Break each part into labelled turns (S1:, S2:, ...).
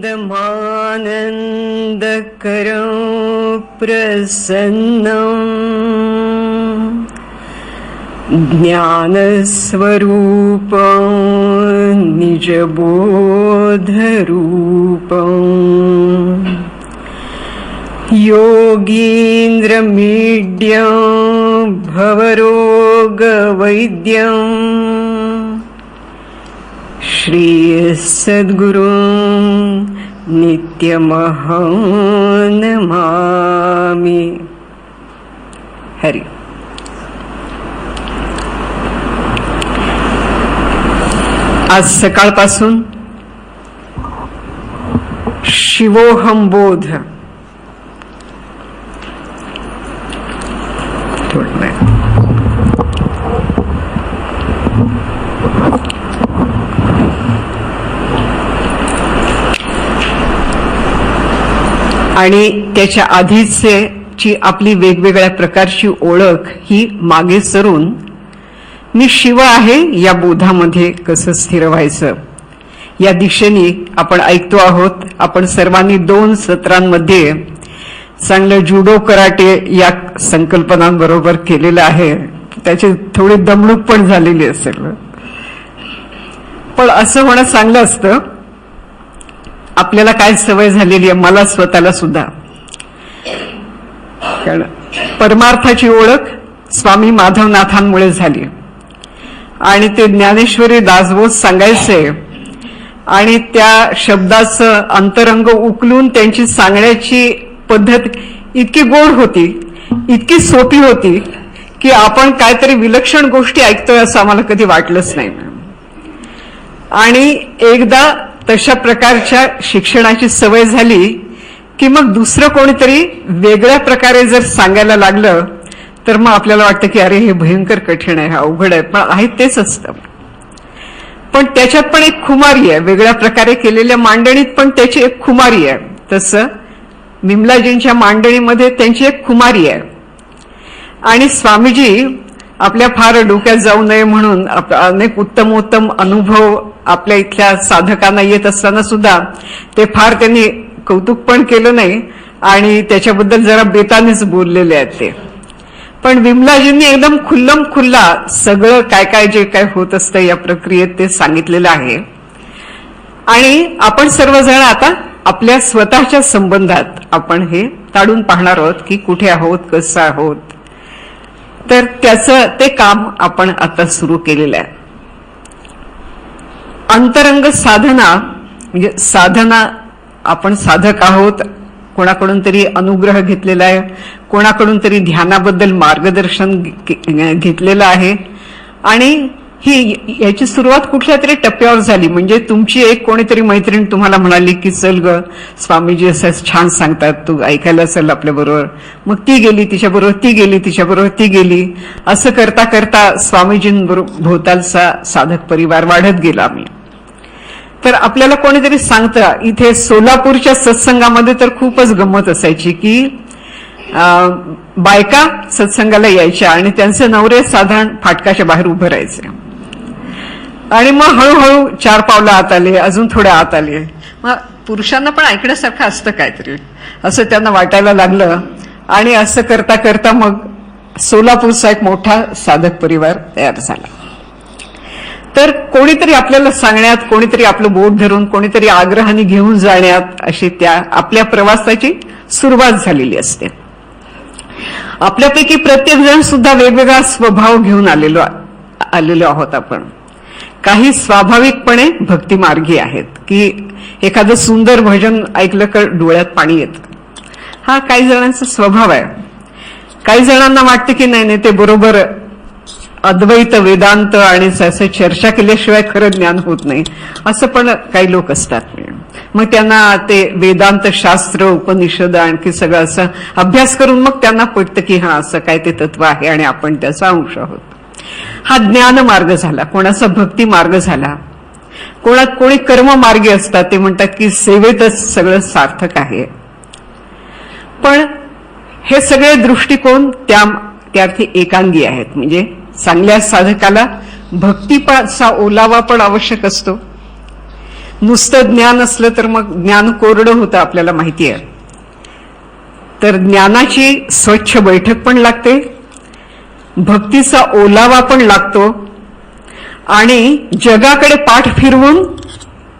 S1: आनन्दमानन्दकरं प्रसन्नं ज्ञानस्वरूपं निजबोधरूपं योगीन्द्रमीड्यं भवरोगवैद्यं श्री सद्गुरुं नित्यमहं नमामि. हरि. आज सकाळपासून शिवोहम बोध आणि त्याच्या आधीची आपली वेगवेगळ्या प्रकारची ओळख ही मागे सरून मी शिव आहे या बोधामध्ये कसं स्थिर व्हायचं या दिशेने आपण ऐकतो आहोत. आपण सर्वांनी 2 सत्रांमध्ये चांगलं जुडो कराटे या संकल्पनांबरोबर केलेलं आहे. त्याची थोडी दमणूक पण झालेली असेल, पण असं होणं चांगलं असतं. आपल्याला काय सवय झालेली आहे, मला स्वतःला सुद्धा, कारण परमार्थाची ओळख स्वामी माधवनाथांमुळे झाली आणि ते ज्ञानेश्वरी दासबोध सांगायचे आणि त्या शब्दाचं अंतरंग उकलून त्यांची सांगण्याची पद्धत इतकी गोड होती, इतकी सोपी होती की आपण काहीतरी विलक्षण गोष्टी ऐकतोय असं आम्हाला कधी वाटलंच नाही. आणि एकदा तशा प्रकारच्या शिक्षणाची सवय झाली की मग दुसरं कोणीतरी वेगळ्या प्रकारे जर सांगायला लागलं तर मग आपल्याला वाटतं की अरे हे भयंकर कठीण आहे, अवघड आहे, पण आहे तेच असतं. पण त्याच्यात पण एक खुमारी आहे, वेगळ्या प्रकारे केलेल्या मांडणीत पण त्याची एक खुमारी आहे. तसं विमलाजींच्या मांडणीमध्ये त्यांची एक खुमारी आहे. आणि स्वामीजी आपल्या फार डोक्यात जाऊ नये म्हणून अनेक उत्तमोत्तम अनुभव आपल्या इथल्या साधकांना येत असताना सुद्धा ते फार त्यांनी कौतुक पण केलं नाही आणि त्याच्याबद्दल जरा बेतानेच बोललेले आहेत ते. पण विमलाजींनी एकदम खुल्लम खुल्ला सगळं काय काय जे काय होत असतं या प्रक्रियेत ते सांगितलेलं आहे. आणि आपण सर्वजण आता आपल्या स्वतःच्या संबंधात आपण हे ताडून पाहणार आहोत की कुठे आहोत, कसं आहोत. तर त्याचं ते काम आपण आता सुरू केलेलं आहे. अंतरंग साधना म्हणजे साधना, आपण साधक आहोत, कोणाकडून तरी अनुग्रह घेतलेला आहे, कोणाकडून तरी ध्यानाबद्दल मार्गदर्शन घेतलेलं आहे. आणि ही याची सुरुवात कुठल्या तरी टप्प्यावर झाली. म्हणजे तुमची एक कोणीतरी मैत्रीण तुम्हाला म्हणाली की चल ग स्वामीजी असं छान सांगतात, तू ऐकायला असेल आपल्या बरोबर. मग ती गेली तिच्याबरोबर, ती गेली तिच्याबरोबर, ती गेली. असं करता करता स्वामीजींबरोबर भोवतालचा साधक परिवार वाढत गेला. आम्ही तर आपल्याला कोणीतरी सांगतं, इथे सोलापूरच्या सत्संगामध्ये तर खूपच गंमत असायची की बायका सत्संगाला यायच्या आणि त्यांचे नवरे साधारण फाटकाच्या बाहेर उभे राहायचे आणि मग हळूहळू 4 पावलं आत आले, अजून थोडे आत आले. मग पुरुषांना पण ऐकण्यासारखं असतं काहीतरी असं त्यांना वाटायला लागलं. आणि असं करता करता मग सोलापूरचा एक मोठा साधक परिवार तयार झाला. तर कोणीतरी आपल्याला सांगण्यात, कोणीतरी आपलं बोट धरून, कोणीतरी आग्रहाने घेऊन जाण्यात अशी त्या आपल्या प्रवासाची सुरुवात झालेली असते. आपल्यापैकी प्रत्येक जण सुद्धा वेगवेगळा स्वभाव घेऊन आलेलो आहोत आपण. काही स्वाभाविकपणे भक्तिमार्गी आहेत की एखादं सुंदर भजन ऐकलं तर डोळ्यात पाणी येतं, हा काही जणांचा स्वभाव आहे. काही जणांना वाटतं की नाही ते बरोबर अद्वैत वेदांत आणि असं चर्चा केल्याशिवाय खरं ज्ञान होत नाही, असं पण काही लोक असतात. मग त्यांना ते वेदांत शास्त्र उपनिषद आणखी सगळं असं अभ्यास करून मग त्यांना पटतं की हा असं काय ते तत्व आहे आणि आपण त्याचा अंश आहोत. हा ज्ञान मार्ग झाला. कोणाचा भक्ती मार्ग झाला. कोणी कर्म मार्गी असतात, ते म्हणतात की सेवेतच सगळं सार्थक आहे. पण हे सगळे दृष्टिकोन त्यार्थी एकांगी आहेत. म्हणजे चांगल्या साधकाला भक्तीचा ओलावा पण आवश्यक असतो, नुसतं ज्ञान असलं तर मग ज्ञान कोरडं होतं, आपल्याला माहिती आहे. तर ज्ञानाची स्वच्छ बैठक पण लागते, भक्तीचा ओलावा पण लागतो, आणि जगाकडे पाठ फिरवून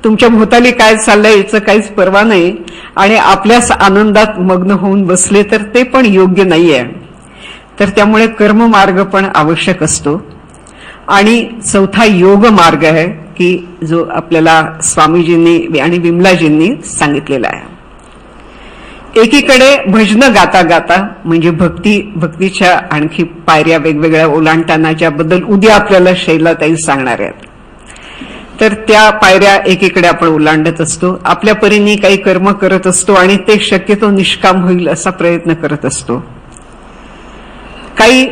S1: तुमच्या भोवताली काय चाललंय याचं काहीच पर्वा नाही आणि आपल्याच आनंदात मग्न होऊन बसले तर ते पण योग्य नाहीये. तर त्यामुळे कर्ममार्ग पण आवश्यक असतो. आणि चौथा योग मार्ग आहे की जो आपल्याला स्वामीजींनी आणि विमलाजींनी सांगितलेला आहे. एकीकडे भजनं गाता गाता म्हणजे भक्तीच्या आणखी पायऱ्या वेगवेगळ्या ओलांडताना, ज्याबद्दल उद्या आपल्याला शैलाताई सांगणार आहेत, तर त्या पायऱ्या एकीकडे आपण ओलांडत असतो. आपल्या परीने काही कर्म करत असतो आणि ते शक्यतो निष्काम होईल असा प्रयत्न करत असतो. काही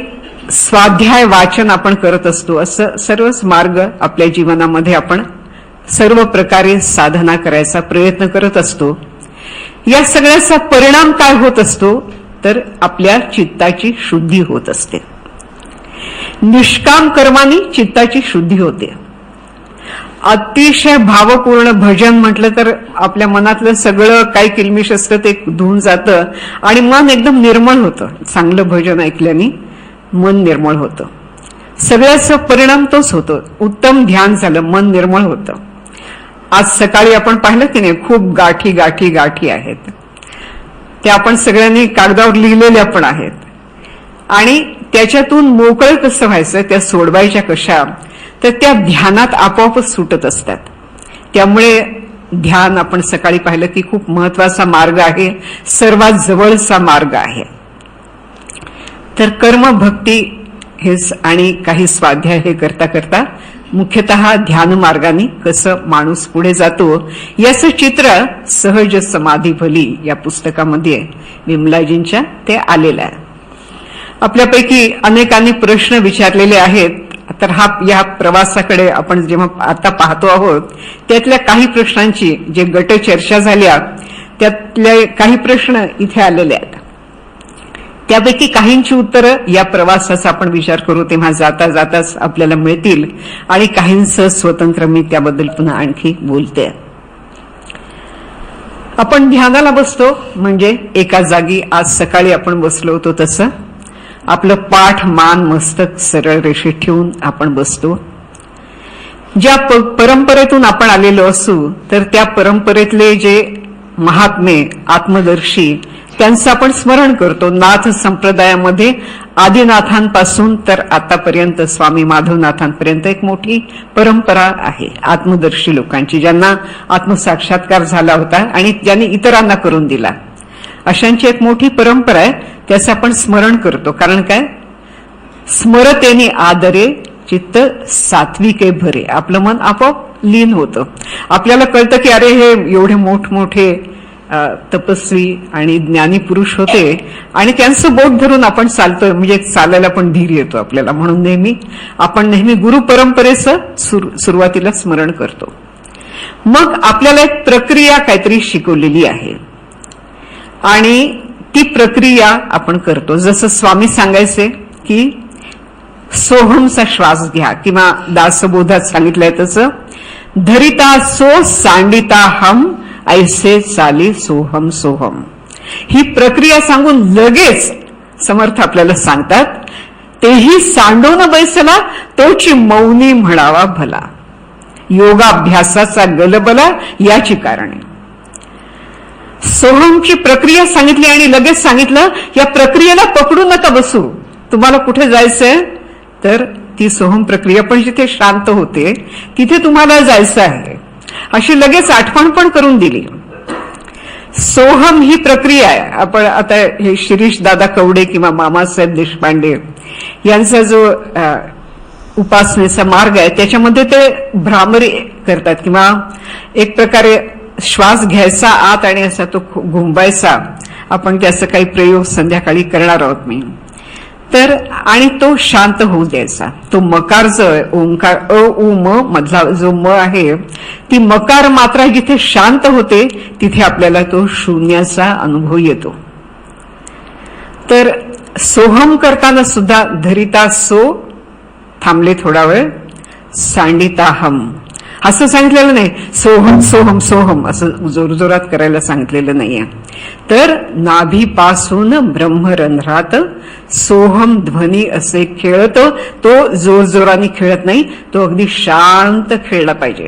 S1: स्वाध्याय वाचन आपण करत असतो. असं सर्वच मार्ग आपल्या जीवनामध्ये आपण सर्व प्रकारे साधना करायचा प्रयत्न करत असतो. या सगळ्याचा परिणाम काय होत असतो तर आपल्या चित्ताची शुद्धी होत असते. निष्काम कर्माने चित्ताची शुद्धी होते. अतिशय भावपूर्ण भजन म्हटलं तर आपल्या मनातलं सगळं काही किलमिश असतं ते धुवून जातं आणि मन एकदम निर्मळ होतं. चांगलं भजन ऐकल्याने मन निर्मळ होतं. सगळ्याचा परिणाम तोच होतो. उत्तम ध्यान झालं, मन निर्मळ होतं. आज सकाळी आपण पाहिलं की नाही, खूप गाठी गाठी गाठी आहेत, त्या आपण सगळ्यांनी कागदावर लिहिलेल्या पण आहेत. आणि त्याच्यातून मोकळं कसं व्हायचं, त्या सोडवायच्या कशा, तर त्या ध्यानात आपोआपच सुटत असतात. त्यामुळे ध्यान आपण सकाळी पाहिलं की खूप महत्वाचा मार्ग आहे, सर्वात जवळचा मार्ग आहे. तर कर्म भक्ती हेच आणि काही स्वाध्याय हे करता करता मुख्यतः ध्यान मार्गाने कसं माणूस पुढे जातो याचं चित्र सहज समाधी भली या पुस्तकामध्ये विमलाजींच्या ते आलेलं आहे. आपल्यापैकी अनेकांनी प्रश्न विचारलेले आहेत. तर या प्रवासाकडे आपण जेव्हा आता पाहतो आहोत त्यातल्या काही प्रश्नांची जे गट चर्चा झाल्या त्यातले काही प्रश्न इथे आलेले आहेत. त्यापैकी काहींची उत्तरं या प्रवासाचा आपण विचार करू तेव्हा जाता जाताच आपल्याला मिळतील आणि काहींचं स्वतंत्र मी त्याबद्दल पुन्हा आणखी बोलते. आपण ध्यानाला बसतो म्हणजे एका जागी आज सकाळी आपण बसलो होतो तसं आपलं पाठ मान मस्तक सरळ रेषेत ठेवून आपण बसतो. ज्या परंपरेतून आपण आलेलो असू तर त्या परंपरेतले जे महात्मे आत्मदर्शी त्यांचं आपण स्मरण करतो. नाथ संप्रदायामध्ये आदिनाथांपासून तर आतापर्यंत स्वामी माधवनाथांपर्यंत एक मोठी परंपरा आहे आत्मदर्शी लोकांची, ज्यांना आत्मसाक्षात्कार झाला होता आणि ज्यांनी इतरांना करून दिला. अशांची एक मोठी परंपरा आहे, त्याचं आपण स्मरण करतो. कारण काय, स्मरतेने आदरे चित्त सात्विके भरे, आपलं मन आपोआप लीन होतं. आपल्याला कळतं की अरे हे एवढे मोठमोठे तपस्वी आणि ज्ञानी पुरुष होते आणि त्यांचं बोट धरून आपण चालतोय म्हणजे चालायला पण धीर येतो आपल्याला. म्हणून आपण नेहमी गुरु परंपरेचं सुरुवातीला स्मरण करतो. मग आपल्याला एक प्रक्रिया काहीतरी शिकवलेली आहे आणि ती प्रक्रिया आपण करतो. जसं स्वामी सांगायचे की सोहमचा श्वास घ्या किंवा दासबोधात सांगितलंय तसं धरिता सो सांडिता हम ऐसे चाली सोहम सोहम. ही प्रक्रिया सांगून लगेच समर्थ आपल्याला सांगतात तेही सांडून बैसला तोची मौनी म्हणावा भला. योगाभ्यासाचा गलबला याची कारणे. सोहमची प्रक्रिया सांगितली आणि लगेच सांगितलं या प्रक्रियेला पकडू नका बसू. तुम्हाला कुठे जायचंय तर ती सोहम प्रक्रिया पण जिथे शांत होते तिथे तुम्हाला जायचं आहे अशी लगेच आठवण पण करून दिली. सोहम ही प्रक्रिया आहे. आपण आता हे शिरीष दादा कवडे किंवा मामासाहेब देशपांडे यांचा जो उपासनेचा मार्ग आहे त्याच्यामध्ये ते भ्रामरी करतात किंवा एक प्रकारे श्वास घ्यायचा आत आणि असा तो घुंबायचा. आपण त्याचा काही प्रयोग संध्याकाळी करणार आहोत मी. तर आणि तो शांत होऊ द्यायचा. तो मकार जो ओंकार अ उ म मधला जो म आहे ती मकार मात्रा जिथे शांत होते तिथे आपल्याला तो शून्याचा अनुभव येतो. तर सोहम करताना सुद्धा धरिता सो थांबले थोडा वेळ, सांडिता हम असं सांगितलेलं नाही, सोहम सोहम सोहम असं जोरजोरात करायला सांगितलेलं नाहीये. तर नाभीपासून ब्रह्मरंध्रात सोहम ध्वनी असे खेळतो. तो जोरजोराने खेळत नाही, तो अगदी शांत खेळला पाहिजे.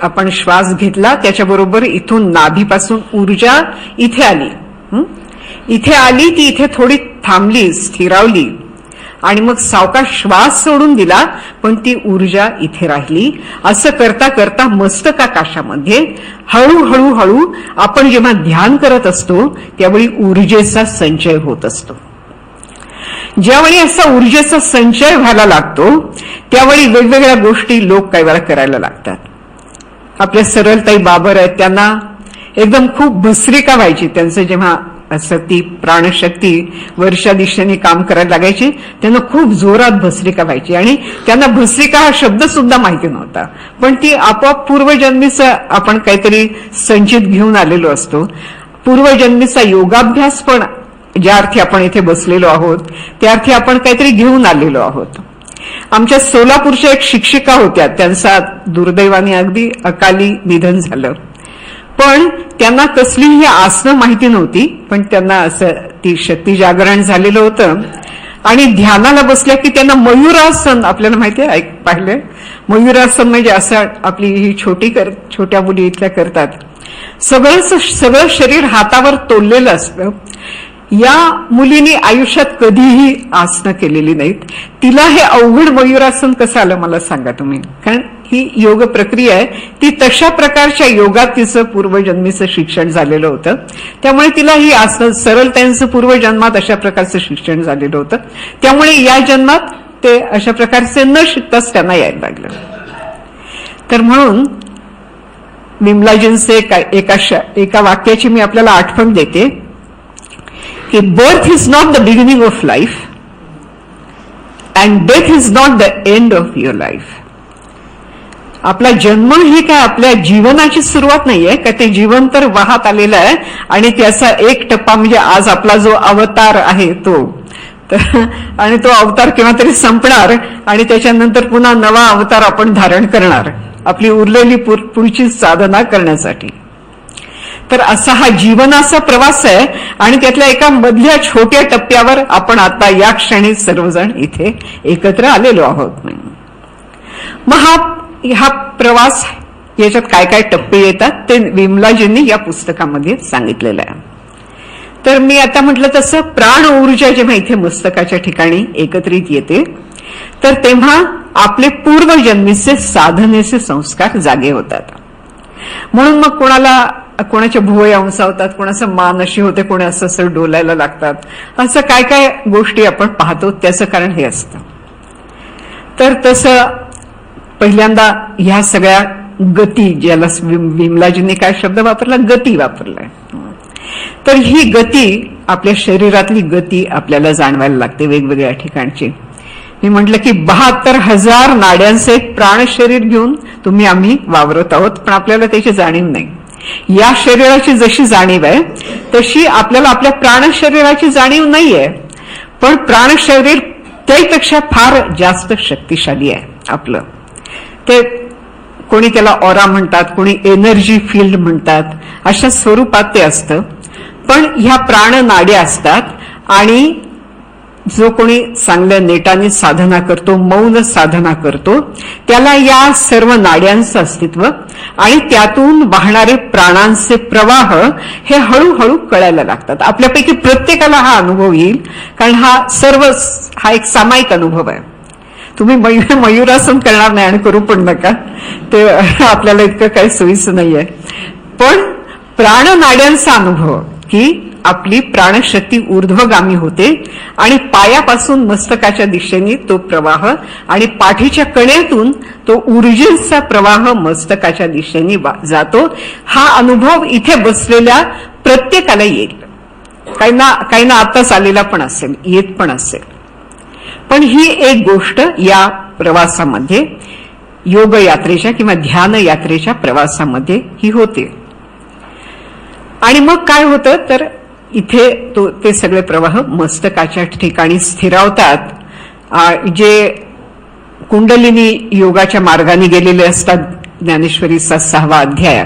S1: आपण श्वास घेतला, त्याच्याबरोबर इथून नाभीपासून ऊर्जा इथे आली, इथे आली, ती इथे थोडी थांबली, स्थिरावली, आणि मग सावकाश श्वास सोडून दिला, पण ती ऊर्जा इथे राहिली. असं करता करता मस्तकाकाशामध्ये हळूहळू हळू आपण जेव्हा ध्यान करत असतो त्यावेळी ऊर्जेचा संचय होत असतो. ज्यावेळी असा ऊर्जेचा संचय व्हायला लागतो त्यावेळी वेगवेगळ्या गोष्टी लोक काही वेळा करायला लागतात. आपल्या सरलताई बाबर आहेत, त्यांना एकदम खूप भस्त्रिका व्हायची. त्यांचं जेव्हा असं ती प्राणशक्ती वरच्या दिशेने काम करायला लागायची, त्यांना खूप जोरात भस्त्रिका व्हायची, आणि त्यांना भस्त्रिका हा शब्द सुद्धा माहिती नव्हता. पण ती आपोआप पूर्वजन्मीचा आपण काहीतरी संचित घेऊन आलेलो असतो. पूर्वजन्मीचा योगाभ्यास पण ज्या अर्थी आपण इथे बसलेलो आहोत त्या अर्थी आपण काहीतरी घेऊन आलेलो आहोत. आमच्या सोलापूरच्या एक शिक्षिका होत्या, त्यांचा दुर्दैवाने अगदी अकाली निधन झालं. पण त्यांना कसलीही आसनं माहिती नव्हती, पण त्यांना असं ती शक्ती जागरण झालेलं होतं. आणि ध्यानाला बसल्या की त्यांना मयुरासन, आपल्याला माहिती आहे, पाहिलंय मयुरासन म्हणजे असं आपली ही छोट्या मुली इथल्या करतात, सगळं शरीर हातावर तोललेलं असतं. या मुलीने आयुष्यात कधीही आसनं केलेली नाहीत. तिला हे अवघड मयुरासन कसं आलं मला सांगा तुम्ही, कारण ही योग प्रक्रिया आहे. ती तशा प्रकारच्या योगात तिचं पूर्वजन्मीचं शिक्षण झालेलं होतं, त्यामुळे तिला ही आसनं, सरळ त्यांचं पूर्वजन्मात अशा प्रकारचं शिक्षण झालेलं होतं, त्यामुळे या जन्मात ते अशा प्रकारचे न शिकताच त्यांना यायला लागलं. तर म्हणून विमलाजींचे एका वाक्याची मी आपल्याला आठवण देते की birth is not the beginning of life and death is not the end of your life. आपला जन्म ही काय आपल्या जीवनाची सुरुवात नाहीये का, ते जीवन तर वाहत आलेलं आहे, आणि त्याचा एक टप्पा म्हणजे आज आपला जो अवतार आहे तो, आणि तो अवतार केव्हा तरी संपणार, आणि त्याच्यानंतर पुन्हा नवा अवतार आपण धारण करणार आपली उरलेली पुढची साधना करण्यासाठी. तर असा हा जीवनाचा प्रवास आहे, आणि त्यातल्या एका मधल्या छोट्या टप्प्यावर आपण आता या क्षणी सर्वजण इथे एकत्र आलेलो आहोत. मग हा प्रवास, याच्यात काय काय टप्पे येतात ते विमलाजींनी या पुस्तकामध्ये सांगितलेलं आहे. तर मी आता म्हटलं तसं प्राण ऊर्जा जेव्हा इथे मस्तकाच्या ठिकाणी एकत्रित येते, तर तेव्हा आपले पूर्वजन्मीचे साधनेचे संस्कार जागे होतात. म्हणून मग कोणाच्या भुवया उंचावतात, कोणाचं मान अशी होते, कोणी असं डोलायला लागतात, असं काय काय गोष्टी आपण पाहतो. त्याचं कारण हे असतं. तर तसं पहिल्यांदा ह्या सगळ्या गती, ज्याला विमलाजींनी काय शब्द वापरला, गती वापरलाय. तर ही गती, आपल्या शरीरातली गती आपल्याला जाणवायला लागते वेगवेगळ्या ठिकाणची. मी म्हटलं की 72,000 नाड्यांचे एक प्राण शरीर घेऊन आम्ही वावरत आहोत, पण आपल्याला त्याची जाणीव नाही. या शरीराची जशी जाणीव आहे तशी आपल्याला आपल्या प्राण शरीराची जाणीव नाहीये, पण प्राण शरीर त्यापेक्षा फार जास्त शक्तिशाली आहे आपलं. ते कोणी त्याला ऑरा म्हणतात, कोणी एनर्जी फील्ड म्हणतात, अशा स्वरूपात ते असतं. पण ह्या प्राण नाड्या असतात, आणि जो कोणी चांगल्या नेटाने साधना करतो, मौन साधना करतो, त्याला या सर्व नाड्यांचं अस्तित्व आणि त्यातून वाहणारे प्राणांचे प्रवाह हे हळूहळू कळायला लागतात. आपल्यापैकी प्रत्येकाला हा अनुभव येईल, कारण हा एक सामायिक अनुभव आहे. तुम्ही मयुरासन करणार नाही आणि करू पण नका, ते आपल्याला इतकं काही सोयीचं नाहीये. पण प्राणनाड्यांचा अनुभव की आपली प्राणशक्ती ऊर्ध्वगामी होते, आणि पायापासून मस्तकाच्या दिशेने तो प्रवाह, आणि पाठीच्या कण्यातून तो ऊर्जेचा प्रवाह मस्तकाच्या दिशेने जातो. हा अनुभव इथे बसलेल्या प्रत्येकाला येईल. काहींना आताच आलेला पण असेल, येत पण असेल. पण ही एक गोष्ट या प्रवासामध्ये, योग यात्रेच्या किंवा ध्यान यात्रेच्या प्रवासामध्ये ही होते. आणि मग काय होतं, तर इथे ते सगळे प्रवाह मस्तकाच्या ठिकाणी स्थिरावतात. जे कुंडलिनी योगाच्या मार्गाने गेलेले असतात, ज्ञानेश्वरीचा 6वा अध्याय.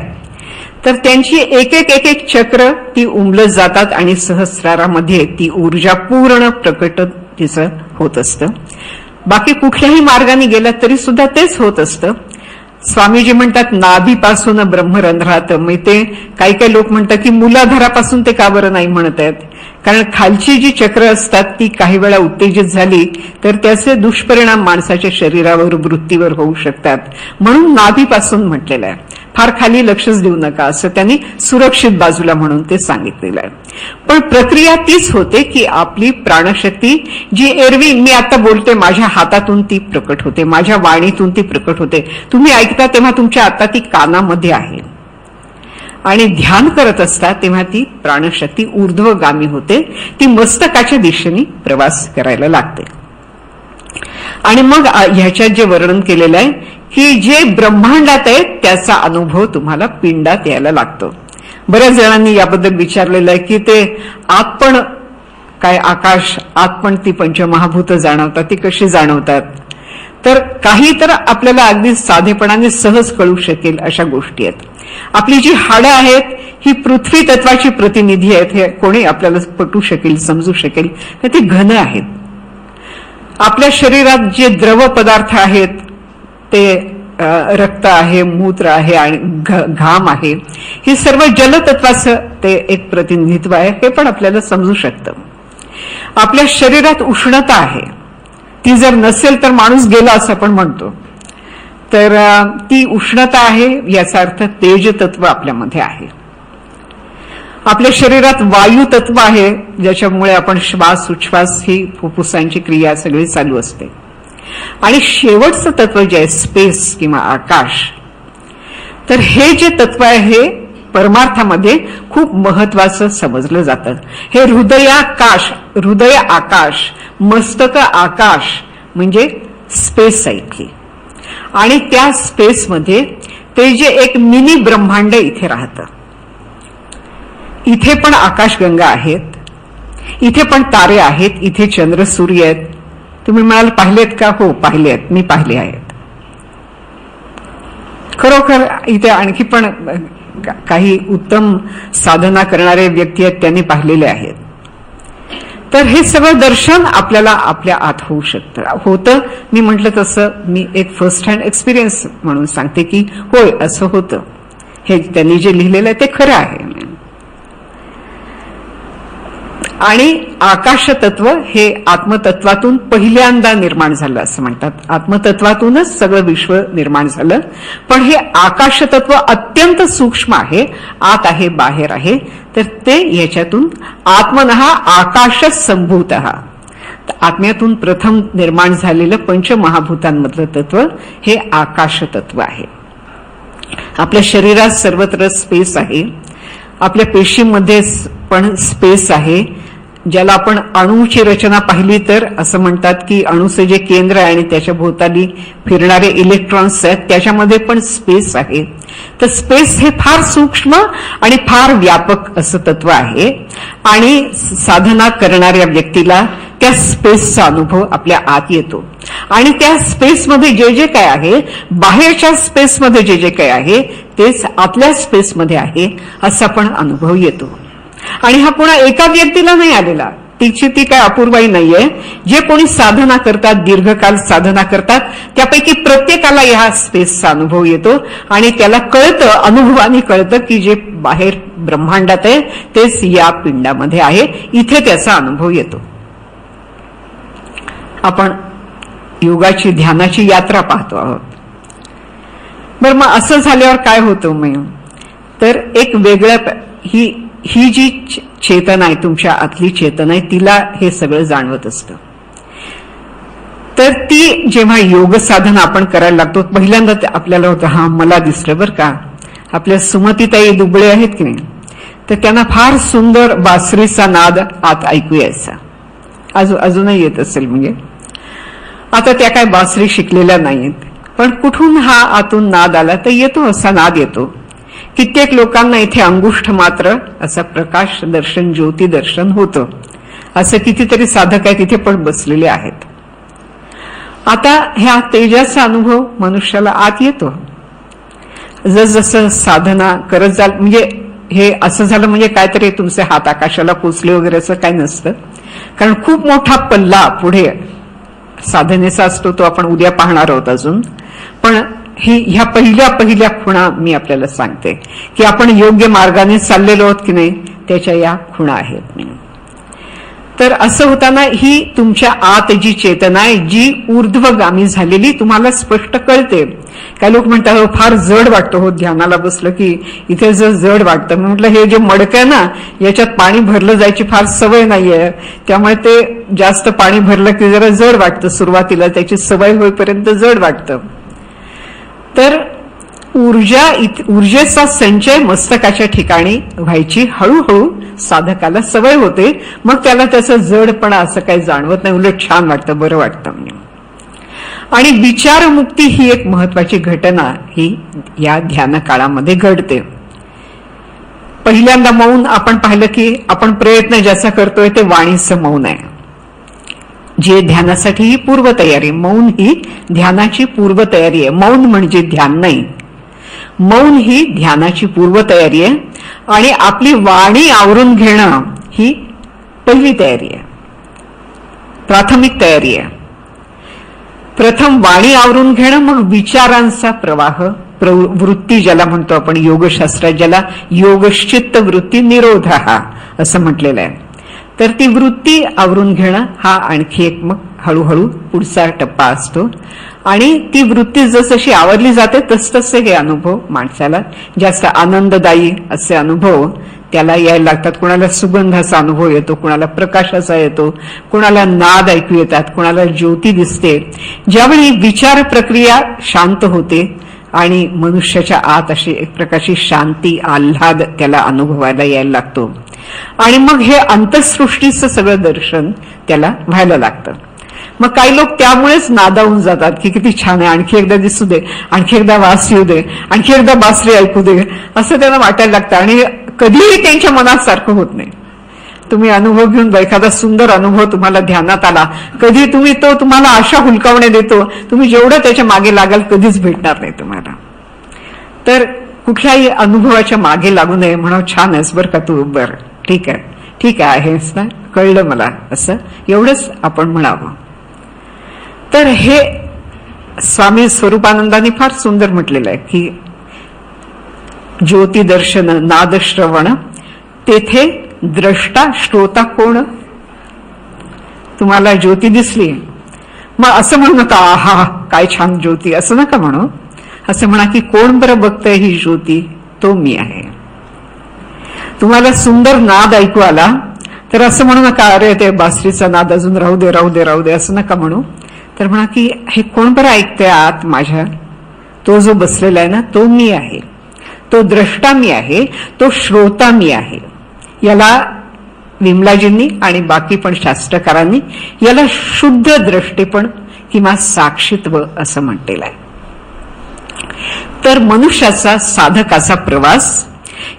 S1: तर त्यांची एक एक चक्र ती उमलत जातात आणि सहस्रारामध्ये ती ऊर्जा पूर्ण प्रकट तिचं होत असतं. बाकी कुठल्याही मार्गाने गेला तरी सुद्धा तेच होत असतं. स्वामीजी म्हणतात नाभीपासून ब्रह्मरंध्रात. मग ते काही लोक म्हणतात की मूलाधारापासून ते का बरं नाही म्हणत आहेत, कारण खालची जी चक्र असतात ती काही वेळा उत्तेजित झाली तर त्याचे दुष्परिणाम माणसाच्या शरीरावर वृत्तीवर होऊ शकतात, म्हणून नाभीपासून म्हटलेलं आहे. फार खाली लक्षच देऊ नका असं त्यांनी सुरक्षित बाजूला म्हणून ते सांगितलेलं आहे. पण प्रक्रिया तीच होते की आपली प्राणशक्ती जी एरवी मी आता बोलते माझ्या हातातून ती प्रकट होते, माझ्या वाणीतून ती प्रकट होते. तुम्ही ऐकता तेव्हा तुमच्या आता ती कानामध्ये आहे आणि ध्यान करत असता तेव्हा ती प्राणशक्ती ऊर्ध्वगामी होते, ती मस्तकाच्या दिशेने प्रवास करायला लागते. आणि मग ह्याच्यात जे वर्णन केलेलं आहे की जे ब्रह्मांडात आहे त्याचा अनुभव तुम्हाला पिंडात यायला लागतो. बऱ्याच जणांनी याबद्दल विचारलेलं आहे की ते आत पण काय आकाश, आत पण ती पंचमहाभूत जाणवतात, ती कशी जाणवतात. तर काही तर आपल्याला अगदी साधेपणाने सहज कळू शकेल अशा गोष्टी आहेत. आपली जी हाडं आहेत ही पृथ्वी तत्वाची प्रतिनिधी आहेत, हे कोणी आपल्याला पटू शकेल, समजू शकेल, तर ती घन आहेत. आपल्या शरीरात जे द्रव पदार्थ आहेत ते रक्त आहे, मूत्र आहे आणि घाम आहे, हे सर्व जलतत्वाचं ते एक प्रतिनिधित्व आहे, हे पण आपल्याला समजू शकतं. आपल्या शरीरात उष्णता आहे, ती जर नसेल तर माणूस गेला असं आपण म्हणतो. तर ती उष्णता आहे याचा अर्थ तेज तत्व आपल्यामध्ये आहे. आपल्या शरीरात वायू तत्व आहे ज्याच्यामुळे आपण श्वास उच्छ्वास ही फुफ्फुसांची क्रिया सगळी चालू असते. आणि शेवटचं तत्व जे आहे स्पेस किंवा आकाश, तर हे जे तत्व आहे हे परमार्थामध्ये खूप महत्वाचं समजलं जातं. हे हृदय आकाश, मस्तक आकाश म्हणजे स्पेस आहे इथे. आणि त्या स्पेसमध्ये ते जे एक मिनी ब्रह्मांड इथे राहतं. इथे पण आकाशगंगा आहेत, इथे पण तारे आहेत, इथे चंद्र सूर्य आहेत. तुम्ही म्हणाल पाहिलेत का? हो पाहिले आहेत, मी पाहिले आहेत. खरोखर इथे आणखी पण काही उत्तम साधना करणारे व्यक्ती आहेत त्यांनी पाहिलेले आहेत. तर हे सगळं दर्शन आपल्याला आपल्या आत होऊ शकतं. होतं, मी म्हटलं तसं मी एक फर्स्ट हँड एक्सपिरियन्स म्हणून सांगते की होय असं होतं. हे त्यांनी जे लिहिलेलं आहे ते खरं आहे. आणि आकाश तत्व हे आत्मतत्वातून पहिल्यांदा निर्माण झालं असं म्हणतात. आत्मतत्वातूनच सगळं विश्व निर्माण झालं, पण हे आकाश तत्व अत्यंत सूक्ष्म आहे, आत आहे बाहेर आहे. तर ते याच्यातून आत्मनः आकाश संभूतः, आत्म्यातून प्रथम निर्माण झालेलं पंचमहाभूतांमधलं तत्व हे आकाश तत्व आहे. आपल्या शरीरात सर्वत्र स्पेस आहे, आपल्या पेशीमध्ये पण स्पेस आहे. ज्याला आपण अणूची रचना पाहिली तर असं म्हणतात की अणूचे जे केंद्र आहे आणि त्याच्या भोवताली फिरणारे इलेक्ट्रॉन्स आहेत त्याच्यामध्ये पण स्पेस आहे. तर स्पेस हे फार सूक्ष्म आणि फार व्यापक असं तत्व आहे. आणि साधना करणाऱ्या व्यक्तीला त्या स्पेसचा अनुभव आपल्या आत येतो. आणि त्या स्पेसमध्ये जे जे काय आहे, बाहेरच्या स्पेसमध्ये जे जे काय आहे तेच आतल्या स्पेसमध्ये आहे असा पण अनुभव येतो. आणि हा पुन्हा एका व्यक्तीला नाही आलेला, तिची ती काय अपूर्वाई नाहीये. जे कोणी साधना करतात, दीर्घकाल साधना करतात, त्यापैकी प्रत्येकाला ह्या स्पेसचा अनुभव येतो. आणि त्याला कळतं, अनुभवाने कळतं की जे बाहेर ब्रह्मांडात आहे तेच या पिंडामध्ये आहे, इथे त्याचा अनुभव येतो. आपण योगाची ध्यानाची यात्रा पाहतो आहोत. बरं, मग असं झाल्यावर काय होतं? मग तर एक वेगळ्या ही जी चेतना आहे, तुमच्या आतली चेतना आहे, तिला हे सगळं जाणवत असतं. तर ती जेव्हा योग साधना आपण करायला लागतो, पहिल्यांदा आपल्याला होतं हा मला दिसलं बरं का. आपल्या सुमतीताई दुबळे आहेत की नाही, तर त्यांना फार सुंदर बासरीचा नाद आत ऐकू यायचा. अजूनही येत असेल. म्हणजे आता त्या काय बासरी शिकलेल्या नाहीत, पण कुठून हा आतून नाद आला तर येतो, असा नाद येतो. कित्येक लोकांना इथे अंगुष्ठ मात्र असा प्रकाश दर्शन, ज्योती दर्शन होतं. असं कितीतरी साधक आहेत तिथे पण बसलेले आहेत. आता ह्या तेजाचा अनुभव मनुष्याला आत येतो. जसजसं साधना करत जाल, म्हणजे हे असं झालं म्हणजे काहीतरी तुमचे हात आकाशाला पोचले वगैरे असं काही नसतं, कारण खूप मोठा पल्ला पुढे साधनेचा असतो, तो आपण उद्या पाहणार आहोत अजून. पण ह्या पहिल्या खुणा मी आपल्याला सांगते की आपण योग्य मार्गाने चाललेलो आहोत की नाही, त्याच्या या खुणा आहेत. तर असं होताना ही तुमच्या आत जी चेतना आहे, जी ऊर्ध्वगामी झालेली तुम्हाला स्पष्ट कळते. काही लोक म्हणतात हो फार जड वाटतं, हो ध्यानाला बसलं की इथे जड वाटतं. मी म्हटलं हे जे मडकं आहे ना, याच्यात पाणी भरलं जायची फार सवय नाहीये, त्यामुळे ते जास्त पाणी भरलं की जरा जड वाटतं, सुरुवातीला त्याची सवय होईपर्यंत जड वाटतं. तर ऊर्जेचा संचय मस्तकाच्या ठिकाणी व्हायची हळूहळू साधकाला सवय होते. मग त्याला त्याचं जडपणा असं काही जाणवत नाही, उलट छान वाटतं, बरं वाटतं. आणि विचारमुक्ती ही एक महत्वाची घटना ही या ध्यान काळामध्ये घडते. पहिल्यांदा मौन आपण पाहिलं की आपण प्रयत्न ज्याचा करतोय ते वाणीचं मौन आहे, जे ध्यानासाठी ही पूर्वतयारी. मौन ही ध्यानाची पूर्वतयारी आहे. मौन म्हणजे ध्यान नाही, मौन ही ध्यानाची पूर्वतयारी आहे. आणि आपली वाणी आवरून घेणं ही पहिली तयारी आहे, प्राथमिक तयारी आहे. प्रथम वाणी आवरून घेणं, मग विचारांचा प्रवाह, वृत्ती ज्याला म्हणतो आपण योगशास्त्रात, ज्याला योगश्चित्त वृत्ती निरोध असं म्हटलेलं आहे. तर ती वृत्ती आवरून घेणं हा आणखी एक मग हळूहळू पुढचा टप्पा असतो. आणि ती वृत्ती जसजशी आवरली जाते तसतसे हे अनुभव माणसाला जास्त आनंददायी असे अनुभव त्याला यायला लागतात. कुणाला सुगंधाचा अनुभव येतो, कुणाला प्रकाशाचा येतो, कुणाला नाद ऐकू येतात, कुणाला ज्योती दिसते. ज्यावेळी विचार प्रक्रिया शांत होते आणि मनुष्याच्या आत अशी एक प्रकारची शांती, आल्हाद त्याला अनुभवायला यायला लागतो. आणि मग हे अंतःसृष्टीचं सगळं दर्शन त्याला व्हायला लागतं. मग काही लोक त्यामुळेच नादावून जातात की किती छान आहे, आणखी एकदा दिसू दे, आणखी एकदा वास येऊ दे, आणखी एकदा बासरी ऐकू दे, असं त्यांना वाटायला लागतं. आणि कधीही त्यांच्या मनात सारखं होत नाही. तुम्ही अनुभव घेऊन एखादा सुंदर अनुभव तुम्हाला ध्यानात आला, कधी तुम्ही तो तुम्हाला अशा हुलकावण्या देतो, तुम्ही जेवढं त्याच्या मागे लागाल कधीच भेटणार नाही तुम्हाला. तर कुठल्याही अनुभवाच्या मागे लागू नये, म्हणून छान आहेस बरं का तू, बरं ठीक आहे, ठीक आहेस ना, कळलं मला, असं एवढंच आपण म्हणावं. तर हे स्वामी स्वरूपानंदांनी फार सुंदर म्हटलेलं आहे की ज्योती दर्शन नाद श्रवण तेथे द्रष्टा श्रोता कोण. तुम्हाला ज्योती दिसली, मग असं म्हणू नका आहा काय छान ज्योती, असं नका म्हणू. असं म्हणा की कोण बरं बघतंय ही ज्योती, तो मी आहे. तुम्हाला सुंदर नाद ऐकू आला तर असं म्हणू नका अरे ते बासरीचा नाद अजून राहू दे राहू दे राहू दे, असं नका म्हणू. तर म्हणा की हे कोण बरं ऐकतंय आत माझ्या, तो जो बसलेला आहे ना तो मी आहे, तो द्रष्टा मी आहे, तो श्रोता मी आहे. याला विमलाजींनी आणि बाकी पण शास्त्रकारांनी याला शुद्ध दृष्टीपण किंवा साक्षीत्व असं म्हटलेलं आहे. तर मनुष्याचा साधकाचा प्रवास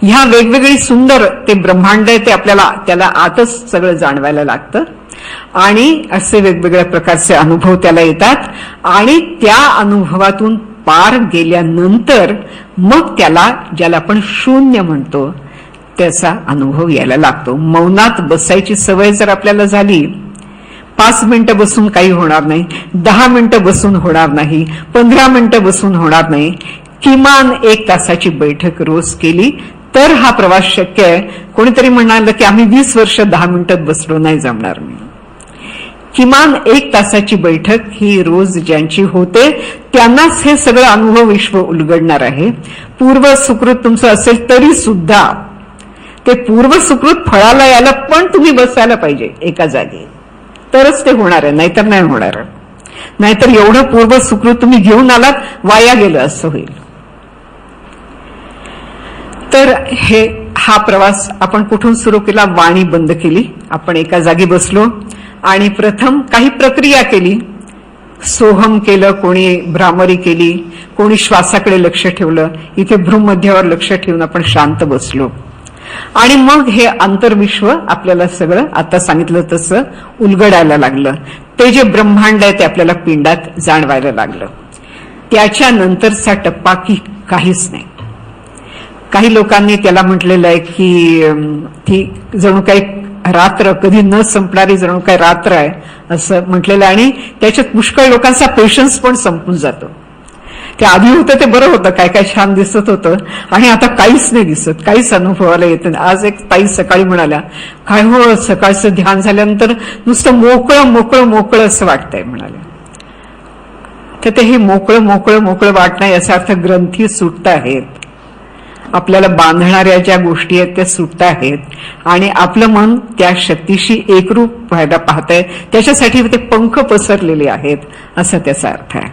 S1: ह्या वेगवेगळी सुंदर ते ब्रह्मांड आहे ते आपल्याला त्याला आतच सगळं जाणवायला लागतं. आणि असे वेगवेगळ्या प्रकारचे अनुभव त्याला येतात. आणि त्या अनुभवातून पार गेल्यानंतर मग त्याला ज्याला आपण शून्य म्हणतो त्याचा अनुभव यायला लागतो. मौनात बसायची सवय जर आपल्याला झाली, 5 मिनिटं बसून काही होणार नाही, 10 मिनिटं बसून होणार नाही, 15 मिनिटं बसून होणार नाही, किमान 1 तासाची बैठक रोज केली तर हा प्रवास शक्य आहे. कोणीतरी म्हणाल की आम्ही 20 वर्ष 10 मिनिटात बसलो, नाही जमणार. मी किमान 1 तासाची बैठक ही रोज ज्यांची होते त्यांनाच हे सगळं अनुभव विश्व उलगडणार आहे. पूर्व सुकृत तुमचं असेल तरी सुद्धा ते पूर्व सुकृत फळाला यायला पण तुम्ही बसायला पाहिजे एका जागी, तरच ते होणार आहे, नाहीतर नाही होणार. नाहीतर एवढं पूर्व सुकृत तुम्ही घेऊन आलात वाया गेलं असं होईल. तर हा प्रवास आपण कुठून सुरू केला, वाणी बंद केली, आपण एका जागी बसलो आणि प्रथम काही प्रक्रिया केली. सोहम केलं, कोणी भ्रामरी केली, कोणी श्वासाकडे लक्ष ठेवलं. इथे भ्रूमध्यावर लक्ष ठेवून आपण शांत बसलो. आणि मग हे आंतरविश्व आपल्याला सगळं आता सांगितलं तसं उलगडायला लागलं. ते जे ब्रह्मांड आहे ते आपल्याला पिंडात जाणवायला लागलं. त्याच्यानंतरचा टप्पा की काहीच नाही. काही लोकांनी त्याला म्हटलेलं आहे की ती जणू काही रात्र कधी न संपणारी जणू काही रात्र आहे असं म्हटलेलं आहे, आणि त्याच्यात पुष्कळ लोकांचा पेशन्स पण संपून जातो. ते आधी होतं ते बरं होतं, काय काय छान दिसत होतं, आणि आता काहीच नाही दिसत, काहीच अनुभवायला येत नाही. आज एक ताई सकाळी म्हणाल्या, काय हो सकाळचं ध्यान झाल्यानंतर नुसतं मोकळं मोकळं मोकळं असं वाटतंय म्हणाल्या. तर ते हे मोकळं मोकळं मोकळं वाटणं याचा अर्थ ग्रंथी सुटत आहेत, आपल्याला बांधणाऱ्या ज्या गोष्टी आहेत त्या सुटत आहेत, आणि आपलं मन त्या शक्तीशी एकरूप व्हायला पाहतंय, त्याच्यासाठी ते पंख पसरलेले आहेत असा त्याचा अर्थ आहे.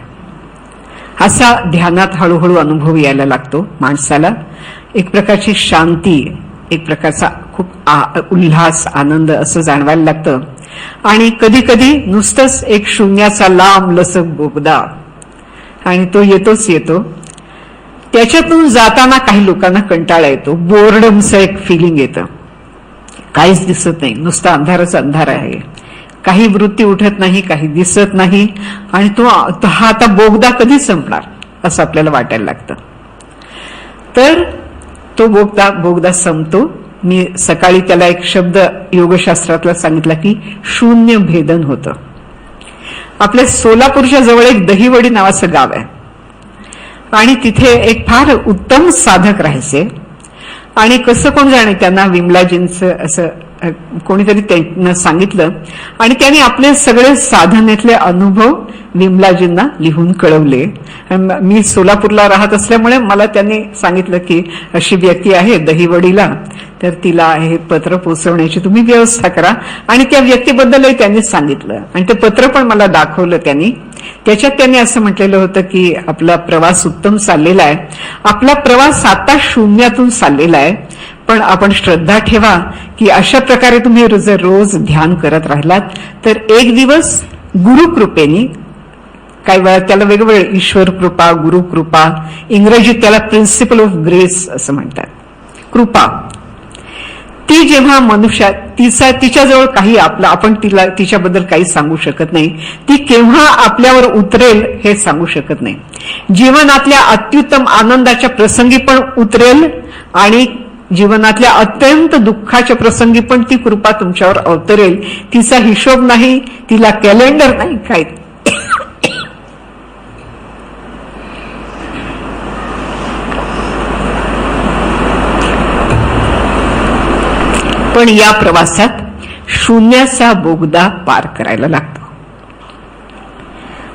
S1: असा ध्यानात हळूहळू अनुभव यायला लागतो माणसाला. एक प्रकारची शांती, एक प्रकारचा खूप उल्हास, आनंद असं जाणवायला लागतं. आणि कधी कधी नुसतंच एक शून्याचा लांब लसक बोगदा, आणि तो येतोच येतो. त्याच्यातून जाताना काही लोकांना कंटाळा येतो, बोर्डमचं एक फिलिंग येतं, काहीच दिसत नाही, नुसता अंधारच अंधार आहे, काही वृत्ती उठत नाही, काही दिसत नाही, आणि तो हा आता बोगदा कधी संपणार असं आपल्याला वाटायला लागतं. तर तो बोगदा संपतो. मी सकाळी त्याला एक शब्द योगशास्त्रातला सांगितला की शून्य भेदन होतं. आपल्या सोलापूरच्या जवळ एक दहिवडी नावाचं गाव आहे, आणि तिथे एक फार उत्तम साधक राहायचे. आणि कसं कोण जाणे, त्यांना विमलाजींचं असं कोणीतरी त्यांना सांगितलं, आणि त्यांनी आपले सगळे साधनेतले अनुभव विमलाजींना लिहून कळवले. मी सोलापूरला राहत असल्यामुळे मला त्यांनी सांगितलं की अशी व्यक्ती आहे दहिवडीला, तर तिला हे पत्र पोचवण्याची तुम्ही व्यवस्था करा. आणि त्या व्यक्तीबद्दलही त्यांनी सांगितलं, आणि ते पत्र पण मला दाखवलं त्यांनी. त्याच्यात त्यांनी असं म्हटलेलं होतं की आपला प्रवास उत्तम चाललेला आहे, आपला प्रवास आता शून्यातून चाललेला आहे, पण आपण श्रद्धा ठेवा की अशा प्रकारे तुम्ही जर रोज ध्यान करत राहिलात तर एक दिवस गुरुकृपेने, काही वेळा त्याला वेगवेगळे ईश्वर कृपा, गुरुकृपा, इंग्रजीत त्याला प्रिन्सिपल ऑफ ग्रेस असं म्हणतात, कृपा, ती जेव्हा मनुष्यात तिच्याजवळ काही आपण तिच्याबद्दल काही सांगू शकत नाही, ती केव्हा आपल्यावर उतरेल हे सांगू शकत नाही. जीवनातल्या अत्युत्तम आनंदाच्या प्रसंगी पण उतरेल, आणि जीवनातल्या अत्यंत दुःखाच्या प्रसंगी पण ती कृपा तुमच्यावर अवतरेल. तिचा हिशोब नाही, तिला कॅलेंडर नाही, काय. पण या प्रवासात शून्याचा बोगदा पार करायला लागतो.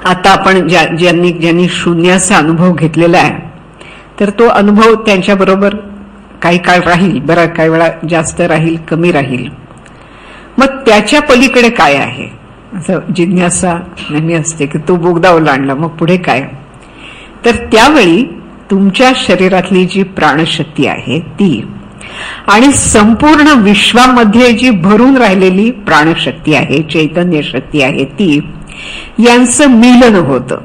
S1: आता आपण ज्यांनी शून्याचा अनुभव घेतलेला आहे, तर तो अनुभव त्यांच्या बरोबर काही काळ राहील, बरं काही वेळा जास्त राहील, कमी राहील. मग त्याच्या पलीकडे काय आहे असं जिज्ञासा नेहमी असते की तो बोगदा ओलांडला मग पुढे काय. तर त्यावेळी तुमच्या शरीरातली जी प्राणशक्ती आहे ती, आणि संपूर्ण विश्वामध्ये जी भरून राहिलेली प्राणशक्ती आहे, चैतन्य शक्ती आहे ती, यांचं मिलन होतं.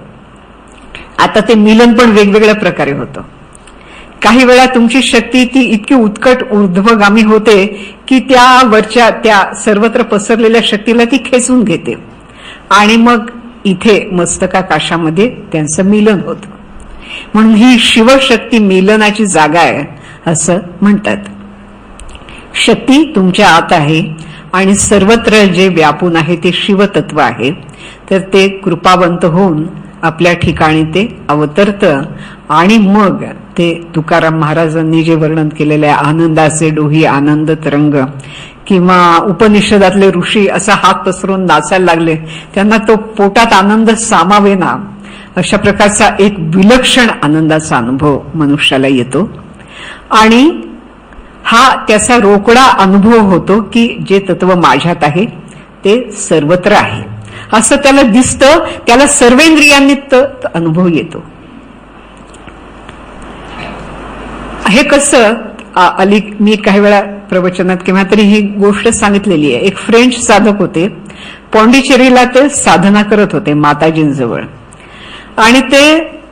S1: आता ते मिलन पण वेगवेगळ्या प्रकारे होतं. काही वेळा तुमची शक्ती ती इतकी उत्कट ऊर्ध्वगामी होते की त्या वरच्या त्या सर्वत्र पसरलेल्या शक्तीला ती खेचून घेते, आणि मग इथे मस्तकाकाशामध्ये त्यांचं मिलन होतं. म्हणून ही शिवशक्ती मिलनाची जागा आहे असं म्हणतात. शक्ती तुमच्या आत आहे, आणि सर्वत्र जे व्यापून आहे ते शिवतत्व आहे. तर ते कृपावंत होऊन आपल्या ठिकाणी ते अवतरतं, आणि मग ते तुकाराम महाराजांनी जे वर्णन केलेले आनंदाचे डोही आनंद तरंग, किंवा उपनिषदातले ऋषी असा हात पसरून नाचायला लागले, त्यांना तो पोटात आनंद सामावेना, अशा प्रकारचा एक विलक्षण आनंदाचा अनुभव मनुष्याला येतो. आणि हा त्याचा रोकडा अनुभव होतो की जे तत्व माझ्यात आहे ते सर्वत्र आहे असं त्याला दिसतं, त्याला सर्वेंद्रियांनी अनुभव येतो. हे कसं मी काही वेळा प्रवचनात किंवा तरी ही गोष्ट सांगितलेली आहे. एक फ्रेंच साधक होते, पॉंडिचेरीला ते साधना करत होते माताजींजवळ, आणि ते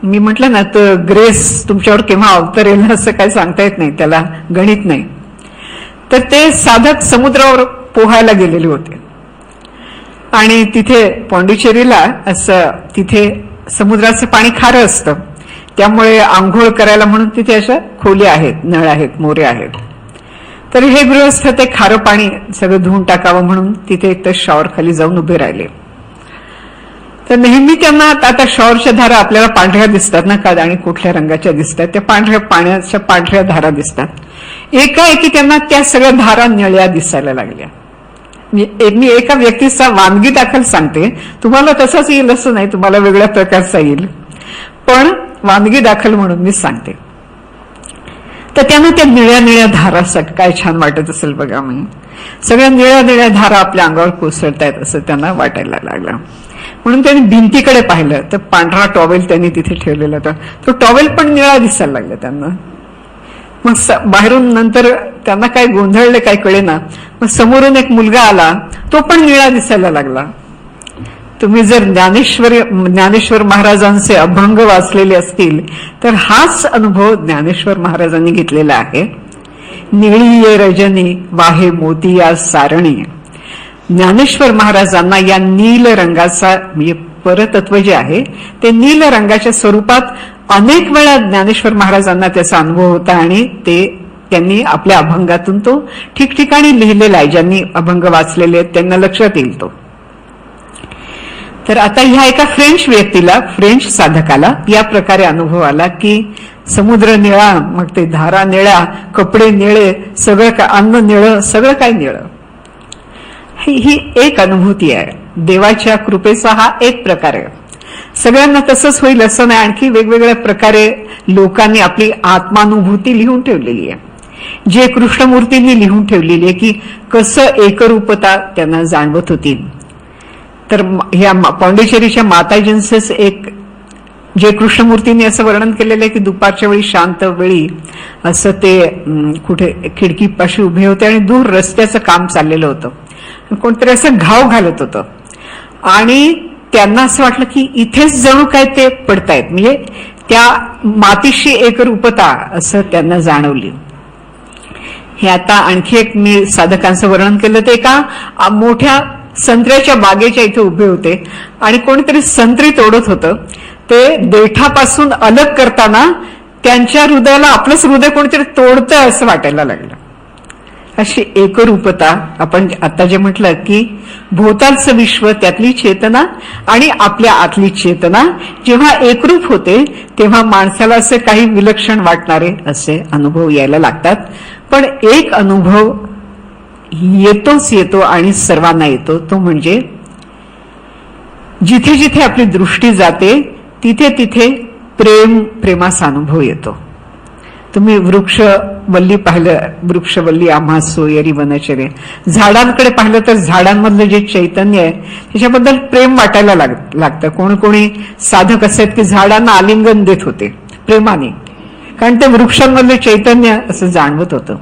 S1: मी म्हटलं ना तर ग्रेस तुमच्यावर केव्हा अवतरेल असं काही सांगता येत नाही, त्याला गणित नाही. तर ते साधक समुद्रावर पोहायला गेलेले होते, आणि तिथे पॉंडिचेरीला असं तिथे समुद्राचं पाणी खारं असतं, त्यामुळे आंघोळ करायला म्हणून तिथे अशा खोल्या आहेत, नळ आहेत, मोरे आहेत. तर हे गृहस्थ ते खारं पाणी सगळं धुवून टाकावं म्हणून तिथे एक तर शॉवर खाली जाऊन उभे राहिले. तर नेहमी त्यांना आता शॉवरच्या धारा आपल्याला पांढऱ्या दिसतात ना, का आणि कुठल्या रंगाच्या दिसतात, त्या पांढऱ्या पाण्याच्या पांढऱ्या धारा दिसतात. एकाएकी त्यांना त्या सगळ्या धारा निळ्या दिसायला लागल्या. मी एका व्यक्तीचा वानगी दाखल सांगते, तुम्हाला तसाच येईल असं नाही, तुम्हाला वेगळ्या प्रकारचा येईल, पण वानगी दाखल म्हणून मी सांगते. तर त्यांना त्या निळ्या निळ्या धारा काय छान वाटत असेल बघा. म्हणजे सगळ्या निळ्या निळ्या धारा आपल्या अंगावर कोसळतायत असं त्यांना वाटायला लागलं. म्हणून त्यांनी भिंतीकडे पाहिलं तर पांढरा टॉवेल त्यांनी तिथे ठेवलेला होता. तो टॉवेल पण निळा दिसायला लागला त्यांना. मग बाहेरून नंतर त्यांना काय गोंधळले काय कळेना. मग समोरून एक मुलगा आला, तो पण निळा दिसायला लागला. तुम्ही जर ज्ञानेश्वर महाराजांचे अभंग वाचलेले असतील तर हाच अनुभव ज्ञानेश्वर महाराजांनी घेतलेला आहे. निळी ये रजनी वाहे मोती या सारणी. ज्ञानेश्वर महाराजांना या नील रंगाचा म्हणजे परतत्व जे आहे ते नील रंगाच्या स्वरूपात अनेक वेळा ज्ञानेश्वर महाराजांना त्याचा अनुभव होता आणि ते त्यांनी आपल्या अभंगातून तो ठिकठिकाणी लिहिलेला आहे. ज्यांनी अभंग वाचलेले आहेत त्यांना लक्षात येईल तो. तर आता ह्या एका फ्रेंच व्यक्तीला, फ्रेंच साधकाला या प्रकारे अनुभव आला की समुद्र निळा, मग ते धारा निळ्या, कपडे निळे, सगळं काय, अन्न निळं, सगळं काय निळं. ही एक अनुभूती आहे. देवाच्या कृपेचा हा एक प्रकार आहे. सगळ्यांना तसंच होईल असं नाही. आणखी वेगवेगळ्या प्रकारे लोकांनी आपली आत्मानुभूती लिहून ठेवलेली आहे, जे कृष्णमूर्तींनी लिहून ठेवलेली आहे की कसं एकरूपता त्यांना जाणवत होती. तर ह्या पांडिचेरीच्या माताजींचंच एक जे कृष्णमूर्तींनी असं वर्णन केलेलं आहे की दुपारच्या वेळी शांत वेळी असं ते कुठे खिडकीपाशी उभे होते आणि दूर रस्त्याचं काम चाललेलं होतं. कोणतरी असं घाव घालत होतं आणि त्यांना असं वाटलं की इथेच जणू काय ते पडतायत, म्हणजे त्या मातीशी एकरूपता असं त्यांना जाणवली. हे आता आणखी एक मी साधकांचं वर्णन केलं. ते एका मोठ्या संत्र्याच्या बागेच्या इथे उभे होते आणि कोणीतरी संत्री तोडत होतं. ते देठापासून अलग करताना त्यांच्या हृदयाला आपलंच हृदय कोणीतरी तोडतंय असं वाटायला लागलं. अशी एकरूपता, आपण आता जे म्हटलं की भोवतालचं विश्व, त्यातली चेतना आणि आपल्या आतली चेतना जेव्हा एकरूप होते तेव्हा माणसाला असे काही विलक्षण वाटणारे असे अनुभव यायला लागतात. पण एक अनुभव येतोच येतो आणि सर्वांना येतो, तो म्हणजे जिथे जिथे आपली दृष्टी जाते तिथे तिथे प्रेमाचा अनुभव येतो. तुम्ही वृक्षवल्ली पाहिलं, वृक्षवल्ली आम्हा सोयरी वनचरे, झाडांकडे पाहिलं तर झाडांमधलं जे चैतन्य आहे त्याच्याबद्दल प्रेम वाटायला लागतं. कोणी साधक असे आहेत की झाडांना आलिंगन देत होते प्रेमाने, कारण ते वृक्षांमधलं चैतन्य असं जाणवत होतं.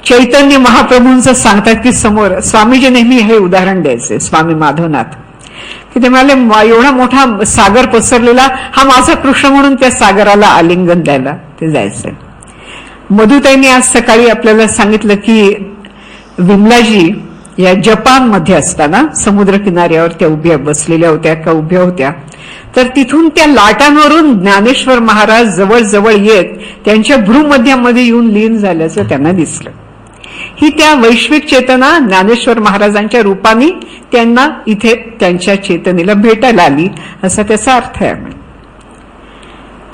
S1: चैतन्य महाप्रभूंचं सांगतात की समोर स्वामीजी नेहमी हे उदाहरण द्यायचे, स्वामी माधवनाथ, की ते म्हणाले एवढा मोठा सागर पसरलेला हा माझा कृष्ण म्हणून त्या सागराला आलिंगन द्यायला ते जायचं. मधुताईंनी आज सकाळी आपल्याला सांगितलं की विमलाजी या जपानमध्ये असताना समुद्र किनाऱ्यावर त्या उभ्या बसलेल्या होत्या का उभ्या होत्या, तर तिथून त्या लाटांवरून ज्ञानेश्वर महाराज जवळ जवळ येत त्यांच्या भ्रूमध्यामध्ये येऊन लीन झाल्याचं त्यांना दिसलं. ही त्या वैश्विक चेतना ज्ञानेश्वर महाराजांच्या रूपाने त्यांना इथे त्यांच्या चेतनेला भेटायला आली असा त्याचा अर्थ आहे.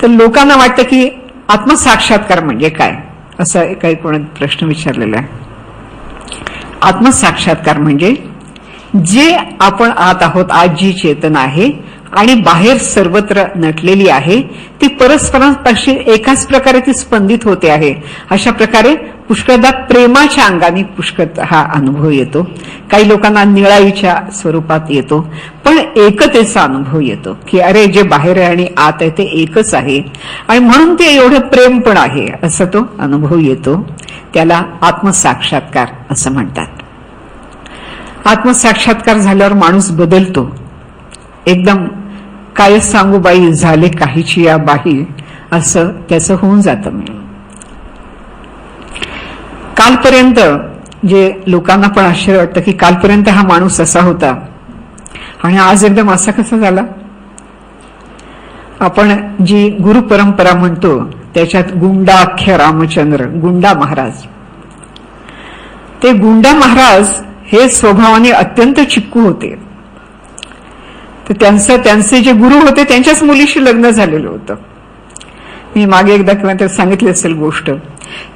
S1: तर लोकांना वाटतं की आत्मसाक्षात्कार म्हणजे काय, असं काही कोणी प्रश्न विचारलेला आहे. आत्मसाक्षात्कार म्हणजे जे आपण आत आहोत, आज जी चेतना आहे आणि बाहेर सर्वत्र नटलेली आहे ती परस्परांपाशी एकाच प्रकारे ती स्पंदित होते आहे. अशा प्रकारे पुष्कळदा प्रेमाच्या अंगाने पुष्कळ हा अनुभव येतो. काही लोकांना निळाईच्या स्वरूपात येतो, पण एकतेचा अनुभव येतो की अरे जे बाहेर आहे आणि आत आहे ते एकच आहे आणि म्हणून ते एवढं प्रेम पण आहे असा तो अनुभव येतो. त्याला आत्मसाक्षात्कार असं म्हणतात. आत्मसाक्षात्कार झाल्यावर माणूस बदलतो. एकदम काय सांगू बाई झाले काहीची या बाही असं त्याचं होऊन जातं. कालपर्यंत जे लोकांना पण आश्चर्य वाटतं की कालपर्यंत हा माणूस असा होता आणि आज एकदम असा कसा झाला. आपण जी गुरु परंपरा म्हणतो त्याच्यात गुंडाख्य रामचंद्र, गुंडा महाराज, ते गुंडा महाराज हे स्वभावाने अत्यंत चिक्कू होते. तर त्यांचे जे गुरु होते त्यांच्याच मुलीशी लग्न झालेलं होतं. मी मागे एकदा किंवा तर सांगितली असेल गोष्ट.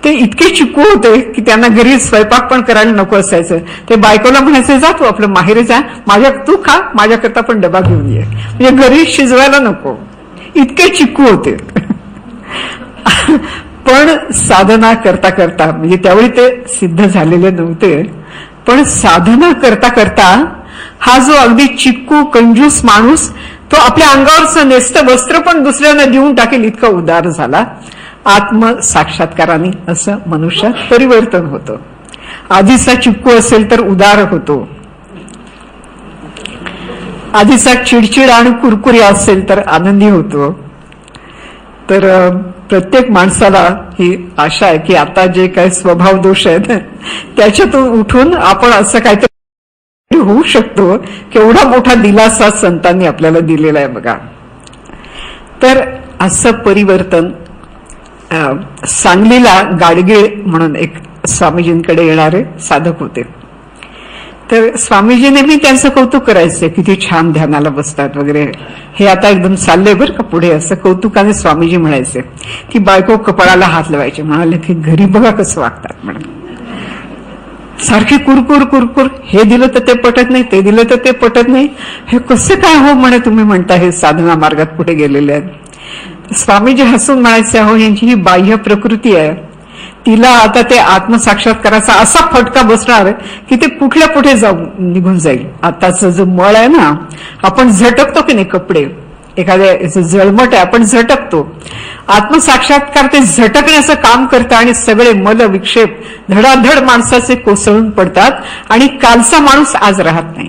S1: ते इतके चिक्कू होते की त्यांना घरी स्वयंपाक पण करायला नको असायचं. ते बायकोला म्हणायचं, जा तू आपलं माहेरी जा, तू खा, माझ्याकरता पण डबा घेऊन ये, म्हणजे घरी शिजवायला नको. इतके चिक्कू होते. पण साधना करता करता, म्हणजे त्यावेळी ते सिद्ध झालेले नव्हते, पण साधना करता करता हा जो अगदी चिक्कू कंजूस माणूस, तो आपल्या अंगावरचं नेसतं वस्त्र पण दुसऱ्यांना देऊन टाकेल इतका उदार झाला. आत्मसाक्षात्काराने असं मनुष्यात परिवर्तन होतं. आधीचा चिक्कू असेल तर उदार होतो, आधीचा चिडचिड आणि कुरकुरी असेल तर आनंदी होतो. तर प्रत्येक माणसाला ही आशा आहे की आता जे काही स्वभाव दोष आहेत त्याच्यातून उठून आपण असं काहीतरी होऊ शकतो. केवढा मोठा दिलासा संतांनी आपल्याला दिलेला आहे बघा. तर असं परिवर्तन सांगलीला गाडगीळ म्हणून एक स्वामीजींकडे येणारे साधक होते. तर स्वामीजी नेहमी त्यांचं कौतुक करायचे, किती छान ध्यानाला बसतात वगैरे. हे आता एकदम चाललंय बरं का पुढे, असं कौतुकाने स्वामीजी म्हणायचे. की बायको कपाळाला हात लावायचे, म्हणाले की घरी बघा कसं वागतात म्हणून, सारखे कुरकुर कुरकुर, हे दिलं तर ते पटत नाही, ते दिलं तर ते पटत नाही, हे कसं काय हो म्हणे तुम्ही म्हणता हे साधना मार्गात पुढे गेलेले आहेत. स्वामीजी हसून म्हणायचे, अहो यांची ही बाह्य प्रकृती आहे, तिला आता ते आत्मसाक्षात्काराचा असा फटका बसणार की ते कुठल्या कुठे जाऊन निघून जाईल. आताच जो मळ आहे ना, आपण झटकतो की नाही, कपडे एखाद्या जळमट आहे आपण झटकतो, आत्मसाक्षात्कार ते झटकण्याचं काम करतं आणि सगळे मल विक्षेप धडाधड माणसाचे कोसळून पडतात आणि कालचा माणूस आज राहत नाही,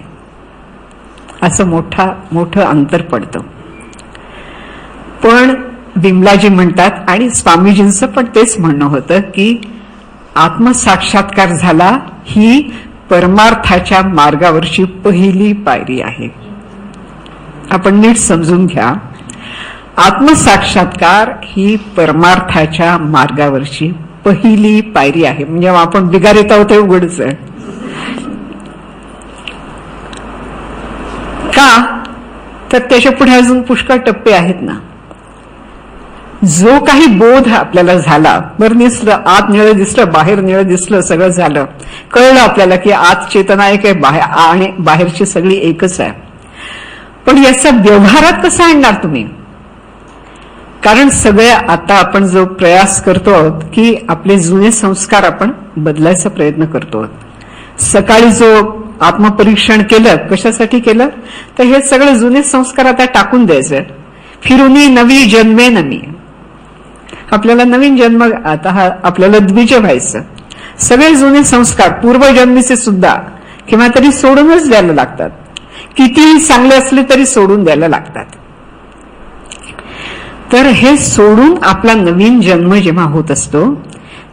S1: असं मोठं अंतर पडतं. पण बिमलाजी म्हणतात आणि स्वामीजींचं पण तेच म्हणणं होतं की आत्मसाक्षात्कार झाला ही परमार्थाच्या मार्गावरची पहिली पायरी आहे. आपण नीट समजून घ्या, आत्मसाक्षात्कार ही परमार्थाच्या मार्गावरची पहिली पायरी आहे. म्हणजे आपण बिगारीत आहोत हे उघडच आहे. का तर त्याच्या पुढे अजून पुष्कळ टप्पे आहेत ना. जो काही बोध आपल्याला झाला, बरं दिसलं, आत निळं दिसलं, बाहेर निळं दिसलं, सगळं झालं, कळलं आपल्याला की आत चेतना एक आहे आणि बाहेरची सगळी एकच आहे. पण याचा व्यवहारात कसा आणणार तुम्ही? कारण सगळे आता आपण जो प्रयास करतो आहोत की आपले जुने संस्कार आपण बदलायचा प्रयत्न करतो आहोत. सकाळी जो आत्मपरीक्षण केलं, कशासाठी केलं तर हे सगळे जुने संस्कार आता टाकून द्यायचे. फिरुनी नवी जन्मे नमी, आपल्याला नवीन जन्म, आता आपल्याला द्विज व्हायचं. सगळे जुने संस्कार पूर्वजन्मीचे सुद्धा किंवा तरी सोडूनच द्यायला लागतात. कितीही चांगले असले तरी सोडून द्यायला लागतात. तर हे सोडून आपला नवीन जन्म जेव्हा होत असतो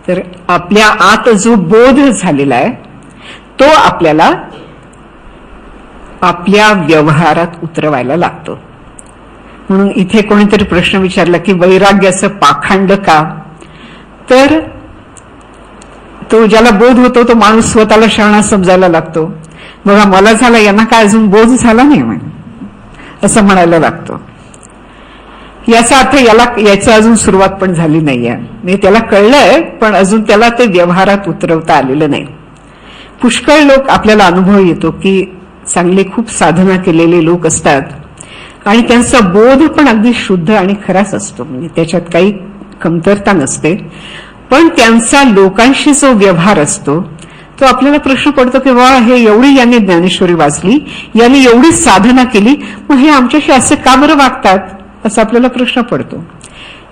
S1: तर आपल्या आत जो बोध झालेला आहे तो आपल्याला आपल्या व्यवहारात उतरवायला लागतो. म्हणून इथे कोणीतरी प्रश्न विचारला की वैराग्याचं पाखंड का? तर तो ज्याला बोध होतो तो माणूस स्वतःला शहाणा समजायला लागतो. बघा मला झाला, यांना काय अजून बोध झाला नाही म्हणे, असं म्हणायला लागतो. याचा अर्थ याचं अजून सुरुवात पण झाली नाहीये. म्हणजे त्याला कळलंय पण अजून त्याला ते व्यवहारात उतरवता आलेलं नाही. पुष्कळ लोक आपल्याला अनुभव येतो की चांगले खूप साधना केलेले लोक असतात आणि त्यांचा बोध पण अगदी शुद्ध आणि खराच असतो, म्हणजे त्याच्यात काही कमतरता नसते. पण त्यांचा लोकांशी जो व्यवहार असतो तो आपल्याला प्रश्न पडतो की वा, हे एवढी यांनी ज्ञानेश्वरी वाचली, यांनी एवढी साधना केली, मग हे आमच्याशी असे का बरं वागतात, असा आपल्याला प्रश्न पडतो.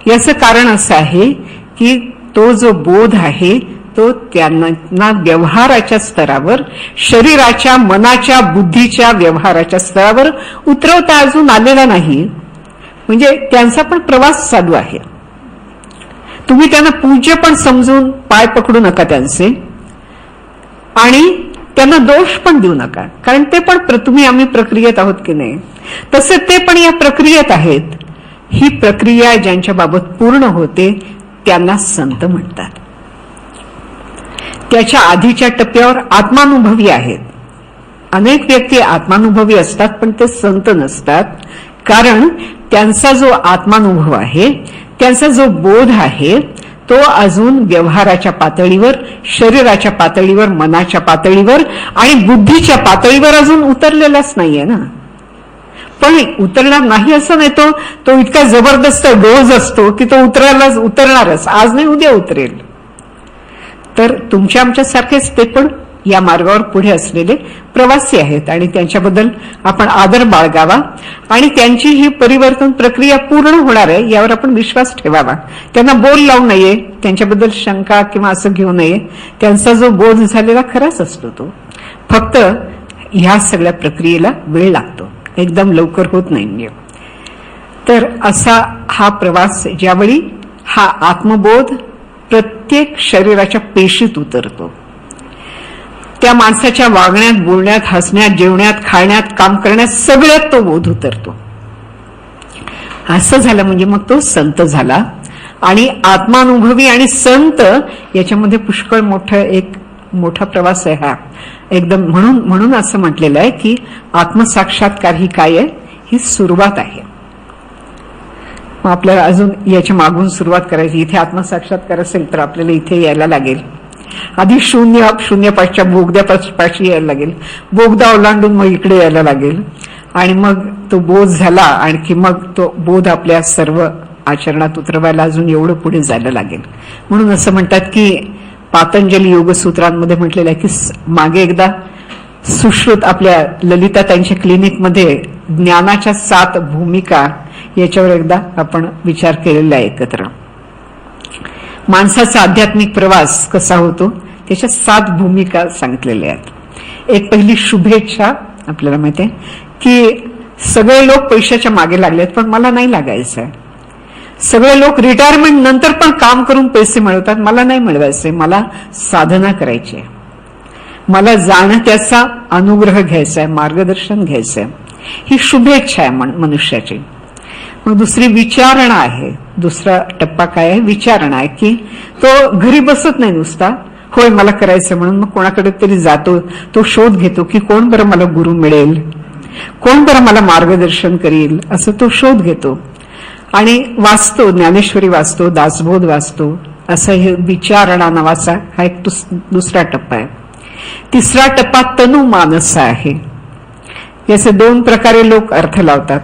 S1: याचं कारण असं आहे की तो जो बोध आहे तो त्यांना व्यवहाराच्या स्तरावर, शरीराच्या, मनाच्या, बुद्धीच्या व्यवहाराच्या स्तरावर उतरवता अजून आलेला नाही. म्हणजे त्यांचा पण प्रवास चालू आहे. तुम्ही त्यांना पूज्य पण समजून पाय पकडू नका त्यांचे आणि त्यांना दोष पण देऊ नका, कारण ते पण तुम्ही आम्ही प्रक्रियेत आहोत की नाही, तसे ते पण या प्रक्रियेत आहेत. ही प्रक्रिया ज्यांच्या बाबत पूर्ण होते त्यांना संत म्हणतात. त्याच्या आधीच्या टप्प्यावर आत्मानुभवी आहेत. अनेक व्यक्ती आत्मानुभवी असतात पण ते संत नसतात, कारण त्यांचा जो आत्मानुभव आहे, त्यांचा जो बोध आहे, तो अजून व्यवहाराच्या पातळीवर, शरीराच्या पातळीवर, मनाच्या पातळीवर आणि बुद्धीच्या पातळीवर अजून उतरलेलाच नाहीये ना. पण उतरणार नाही असं नाही, तो इतका जबरदस्त डोज असतो की तो उतरणारच, आज नाही उद्या उतरेल. तर तुमच्या आमच्यासारखेच ते पण या मार्गावर पुढे असलेले प्रवासी आहेत आणि त्यांच्याबद्दल आपण आदर बाळगावा आणि त्यांची ही परिवर्तन प्रक्रिया पूर्ण होणार आहे यावर आपण विश्वास ठेवावा. त्यांना बोल लावू नये, त्यांच्याबद्दल शंका किंवा असं घेऊ नये. त्यांचा जो बोध झालेला खराच असतो, तो फक्त ह्या सगळ्या प्रक्रियेला वेळ लागतो, एकदम लवकर होत नाही. तर असा हा प्रवास, ज्यावेळी हा आत्मबोध प्रत्येक शरीराच्या पेशीत उतरतो, त्या माणसाच्या वागण्यात, बोलण्यात, हसण्यात, जेवण्यात, खाण्यात, काम करण्यात, सगळ्यात तो बोध उतरतो. असं झालं म्हणजे मग तो संत झाला. आणि आत्मानुभवी आणि संत याच्यामध्ये पुष्कळ मोठा प्रवास आहे हा एकदम. म्हणून असं म्हटलेलं आहे की आत्मसाक्षात्कार ही काय आहे, ही सुरुवात आहे. मग आपल्याला अजून याच्या मागून सुरुवात करायची. इथे आत्मसाक्षात्कार असेल तर आपल्याला इथे यायला लागेल. आधी शून्यपासच्या बोगद्यापाशी यायला लागेल, बोगदा ओलांडून मग इकडे यायला लागेल आणि मग तो बोध झाला. आणखी मग तो बोध आपल्या सर्व आचरणात उतरवायला अजून एवढं पुढे जायला लागेल. म्हणून असं म्हणतात की पातंजली योगसूत्रांमध्ये म्हटलेलं आहे की मागे एकदा सुश्रुत आपल्या ललिता त्यांच्या क्लिनिकमध्ये ज्ञानाच्या 7 भूमिका याच्यावर एकदा आपण विचार केलेला आहे एकत्र. माणसाचा आध्यात्मिक प्रवास कसा होतो त्याच्या 7 भूमिका सांगितलेल्या आहेत. एक पहिली शुभेच्छा. आपल्याला माहिती आहे की सगळे लोक पैशाच्या मागे लागलेत पण मला नाही लागायचं आहे. सगळे लोक रिटायरमेंट नंतर पण काम करून पैसे मिळवतात, मला नाही मिळवायचे. मला साधना करायची आहे, मला जाणं त्याचा अनुग्रह घ्यायचा आहे, मार्गदर्शन घ्यायचं आहे. ही शुभेच्छा आहे मनुष्याची. मग दुसरी विचारणा आहे. दुसरा टप्पा काय आहे, विचारणा आहे की तो घरी बसत नाही नुसता, होय मला करायचं म्हणून मग कोणाकडे तरी जातो, तो शोध घेतो की कोण बरं मला गुरु मिळेल, कोण बरं मला मार्गदर्शन करील, असं तो शोध घेतो आणि वाचतो, ज्ञानेश्वरी वाचतो, दासबोध वाचतो. असं हे विचारणा नावाचा हा एक दुसरा टप्पा आहे. तिसरा टप्पा तनु मानस आहे. याचे 2 प्रकारे लोक अर्थ लावतात.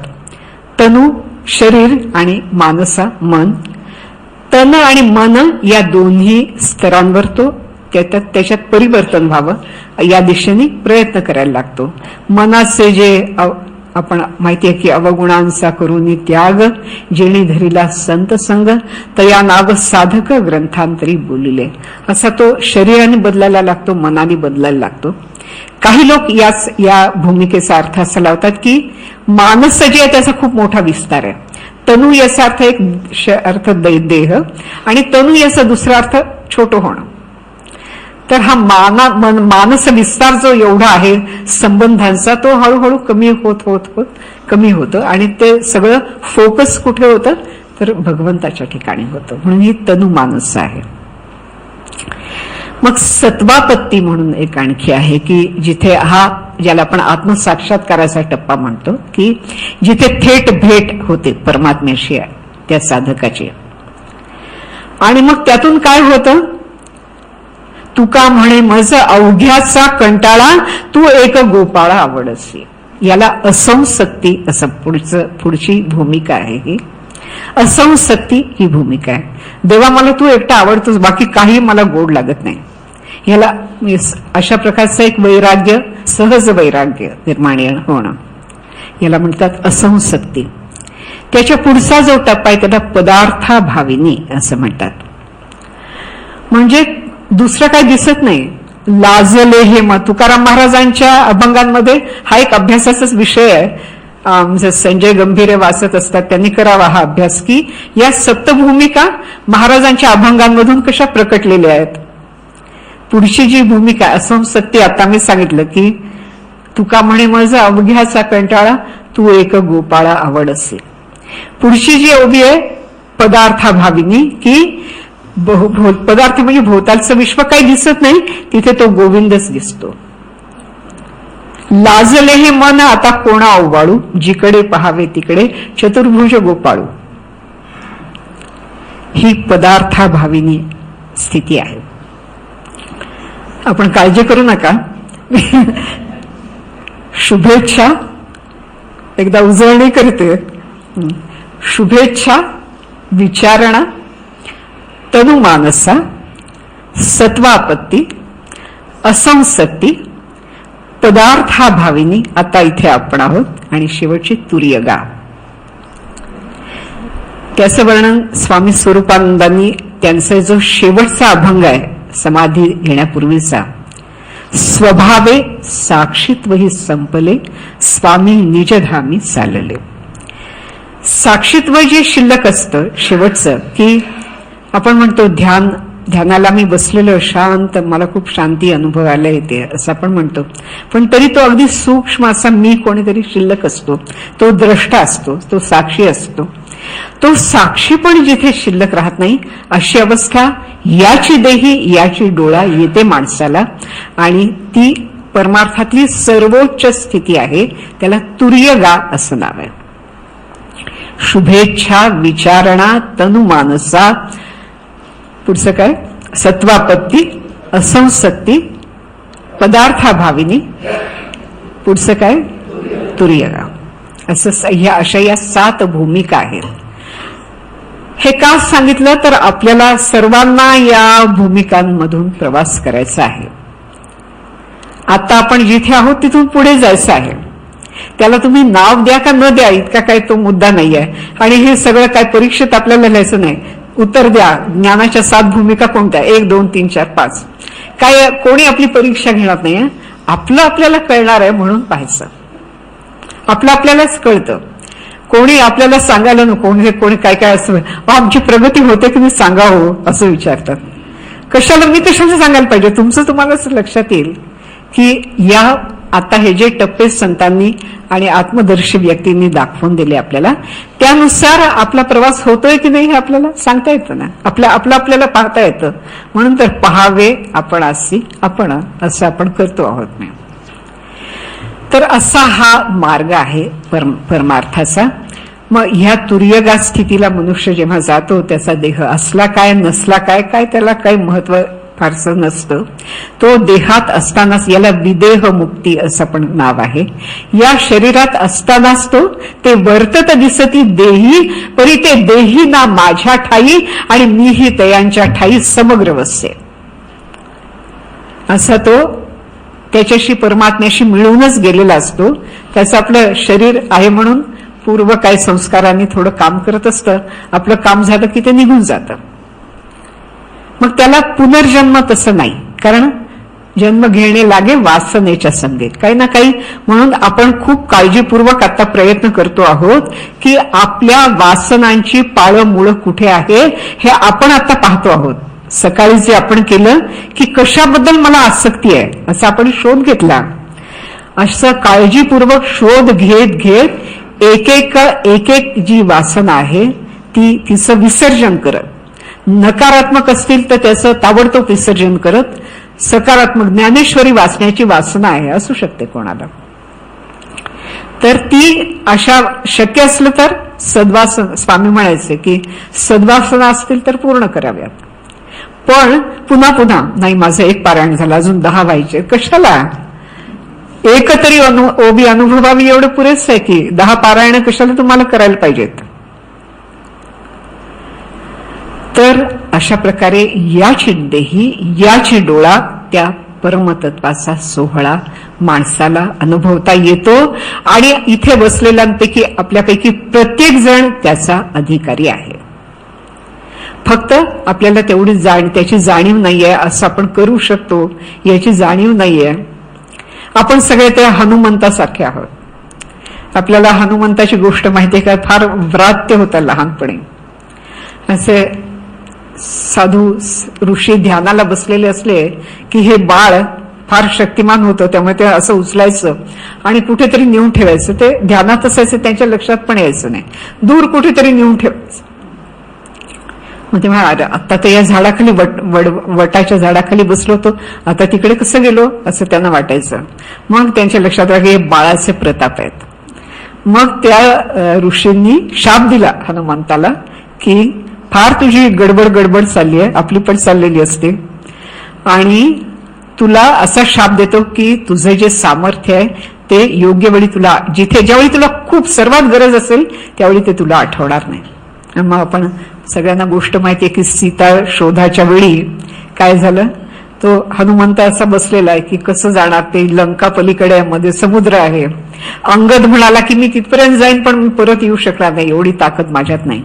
S1: तनु शरीर आणि मानसा मन. तन आणि मन या दोन्ही स्तरांवर तो त्याच्यात परिवर्तन व्हावं या दिशेने प्रयत्न करायला लागतो. मनाचे जे आपण माहिती आहे की अवगुणांचा करून त्याग, जेणे धरिला संत संग, तया नाव साधक ग्रंथांतरी बोलिले. असा तो शरीराने बदलायला लागतो, मनाने बदलायला लागतो. काही लोक या भूमिकेचा अर्थ असा लावतात की मानस जे आहे त्याचा खूप मोठा विस्तार आहे. तनु याचा अर्थ अर्थ देह आणि तनु याचा दुसरा अर्थ छोटं होणं. तर हा मानस विस्तार जो एवढा आहे संबंधांचा, तो हळूहळू कमी होत कमी होतं आणि ते सगळं फोकस कुठे होतं तर भगवंताच्या ठिकाणी होतं. म्हणून ही तनु मानस आहे. मग सत्वापत्ती म्हणून एक आणखी आहे की जिथे हा ज्याला आपण आत्मसाक्षात्काराचा टप्पा म्हणतो की जिथे थेट भेट होते परमात्म्याशी त्या साधकाची. आणि मग त्यातून काय होतं, तुका म्हणे मज अवघ्याचा कंटाळा, तू एक गोपाळा आवडसी. याला असंसक्ती असं पुढची भूमिका आहे. ही असंसक्ती ही भूमिका आहे. देवा मला तू एकटा आवडतोस, बाकी काही मला गोड लागत नाही. याला अशा प्रकारचं एक वैराग्य, सहज वैराग्य निर्माण होणं, याला म्हणतात असंसक्ती. त्याच्या पुढचा जो टप्पा आहे त्याला पदार्थाभाविनी असं म्हणतात. म्हणजे दुसरं काही दिसत नाही. लाजले हे मग तुकाराम महाराजांच्या अभंगांमध्ये हा एक अभ्यासाचाच विषय आहे. संजय गंभीरे वाचत असतात, त्यांनी करावा हा अभ्यास की या सप्तभूमिका महाराजांच्या अभंगांमधून कशा प्रकटलेल्या आहेत. पुढची जी भूमिका असंसक्ती, आता मी सांगितलं की तुका म्हणे माझा अवघ्याचा कंटाळा, तू एक गोपाळा आवड असे. पुढची जी ओबी आहे पदार्थाभाविनी, की पदार्थ म्हणजे भोवतालचं विश्व काही दिसत नाही, तिथे तो गोविंदच दिसतो. लाजले हे मन आता कोणा ओवाळू, जिकडे पहावे तिकडे चतुर्भुज गोपाळू. ही पदार्थाभाविनी स्थिती आहे. आपण काळजी करू नका. शुभेच्छा एकदा उजळणी करते. शुभेच्छा, विचारणा, तनुमानसा, सत्वापत्ती, असंसत्ती, पदार्थाभाविनी, आता इथे आपण आहोत, आणि शेवटची तुर्यगा. त्याचं वर्णन स्वामी स्वरूपानंदांनी त्यांचा जो शेवटचा अभंग आहे समाधी घेण्यापूर्वीचा, स्वभावे साक्षीत्व ही संपले, स्वामी निजधामी चालले. साक्षीत्व जे शिल्लक असतं शेवटचं, की आपण म्हणतो ध्यानाला मी बसलेलो शांत, मला खूप शांती अनुभव आला येते असं आपण म्हणतो, पण तरी तो अगदी सूक्ष्म असा मी कोणीतरी शिल्लक असतो, तो द्रष्टा असतो, तो साक्षी असतो. तो साक्षी पण जिथे शिल्लक राहत नाही अशी अवस्था याची देही याची डोळा येते माणसाला, आणि ती परमार्थातली सर्वोच्च स्थिती आहे. त्याला तुर्यगा असं नाव आहे. शुभेच्छा, विचारणा, तनुमानसा, पुढचं काय, सत्वापत्ती, असंसत्ती, पदार्थाभाविनी, पुढचं काय, तुर्यगा. असं अशा या 7 भूमिका आहेत. हे का सांगितलं तर आपल्याला सर्वांना या भूमिकांमधून प्रवास करायचा आहे. आता आपण जिथे आहोत तिथून पुढे जायचं आहे. त्याला तुम्ही नाव द्या का न द्या इतका काय तो मुद्दा नाही आहे. आणि हे सगळं काय परीक्षेत आपल्याला लिहायचं नाही. उत्तर द्या, ज्ञानाच्या 7 भूमिका कोणत्या, 1 2 3 4 5, काय कोणी आपली परीक्षा घेणार नाही. आपलं आपल्याला कळणार आहे म्हणून पाहायचं. आपलं आपल्यालाच कळतं. कोणी आपल्याला सांगायला नको. कोणी काय काय असं आमची प्रगती होते की मी सांगावं असं विचारतात. कशाला, मी कशाला सांगायला पाहिजे, तुमचं तुम्हालाच लक्षात येईल की या आता हे जे टप्पे संतांनी आणि आत्मदर्शी व्यक्तींनी दाखवून दिले आपल्याला, त्यानुसार आपला प्रवास होतोय की नाही हे आपल्याला सांगता येतं ना. आपल्याला पाहता येतं. म्हणून तर पहावे आपण असी आपण, असं आपण करतो आहोत ना. तर असा हा मार्ग आहे परमार्थाचा. मग ह्या तुर्यगा स्थितीला मनुष्य जेव्हा जातो, त्याचा देह असला काय नसला काय, काय त्याला काही महत्व फारसं नसतं. तो देहात असतानाच, याला विदेह मुक्ती असं पण नाव आहे. या शरीरात असतानाच तो ते वर्तत दिसती देही, परी ते देही ना माझ्या ठाई, आणि मीही तयांच्या ठाई समग्र वसे. असा तो त्याच्याशी परमात्म्याशी मिळूनच गेलेला असतो. त्याचं आपलं शरीर आहे म्हणून पूर्व काय संस्कारांनी थोडं काम करत असतं. आपलं काम झालं की ते निघून जातं. मग त्याला पुनर्जन्म तसं नाही, कारण जन्म घेणे लागे वासनेच्या संगीत, काही ना काही. म्हणून आपण खूप काळजीपूर्वक आता प्रयत्न करतो आहोत की आपल्या वासनांची पाळं मुळं कुठे आहे हे आपण आता पाहतो आहोत. सकाळी जे आपण केलं की कशाबद्दल मला आसक्ती आहे असा आपण शोध घेतला. असं काळजीपूर्वक शोध घेत घेत एक जी वासना आहे तिचं विसर्जन करत, नकारात्मक असतील तर त्याचं ताबडतोब विसर्जन करत, सकारात्मक ज्ञानेश्वरी वाचण्याची वासना आहे असू शकते कोणाला, तर ती अशा शक्य असलं तर सद्वासन, स्वामी म्हणायचे की सद्वासना असतील तर पूर्ण कराव्यात. पण पुन्हा पुन्हा नाही, माझं 1 पारायण झालं, अजून 10 व्हायचे, कशाला? एक तरी ओबी अनुभवावी एवढं पुरेच आहे की 10 पारायण कशाला तुम्हाला करायला पाहिजेत. तर अशा प्रकारे याची देही याची डोळा त्या परमतत्वाचा सोहळा माणसाला अनुभवता येतो. आणि इथे बसलेल्यांपैकी आपल्यापैकी प्रत्येक जण त्याचा अधिकारी आहे. फक्त आपल्याला तेवढी त्याची जाणीव नाहीये. असं आपण करू शकतो याची जाणीव नाहीये. आपण सगळे त्या हनुमंतासारखे आहोत. आपल्याला हनुमंताची गोष्ट माहितीये का? फार व्रात्य होता लहानपणी. असे साधू ऋषी ध्यानाला बसलेले असले की हे बाळ फार शक्तिमान होतं, त्यामुळे ते असं उचलायचं आणि कुठेतरी नेऊन ठेवायचं. ते ध्यानात असायचं, त्यांच्या लक्षात पण यायचं नाही, दूर कुठेतरी नेऊन ठेवायचं. मग तेव्हा आता तर या झाडाखाली वटाच्या झाडाखाली बसलो होतो, आता तिकडे कसं गेलो असं त्यांना वाटायचं. मग त्यांच्या लक्षात आलं की हे बाळाचे प्रताप आहेत. मग त्या ऋषींनी शाप दिला हनुमंताला की फार तुझी गडबड चालली आहे, आपली पण चाललेली असते, आणि तुला असा शाप देतो की तुझे जे सामर्थ्य आहे ते योग्य वेळी तुला, ज्यावेळी तुला खूप सर्वात गरज असेल त्यावेळी ते तुला आठवणार नाही. मग आपण सगळ्यांना गोष्ट माहितीये की सीता शोधाच्या वेळी काय झालं, तो हनुमंत असा बसलेला आहे की कसं जाणार, ते लंका पलीकडे मध्ये समुद्र आहे. अंगद म्हणाला की मी तिथपर्यंत जाईन पण मी परत येऊ शकणार नाही, एवढी ताकद माझ्यात नाही.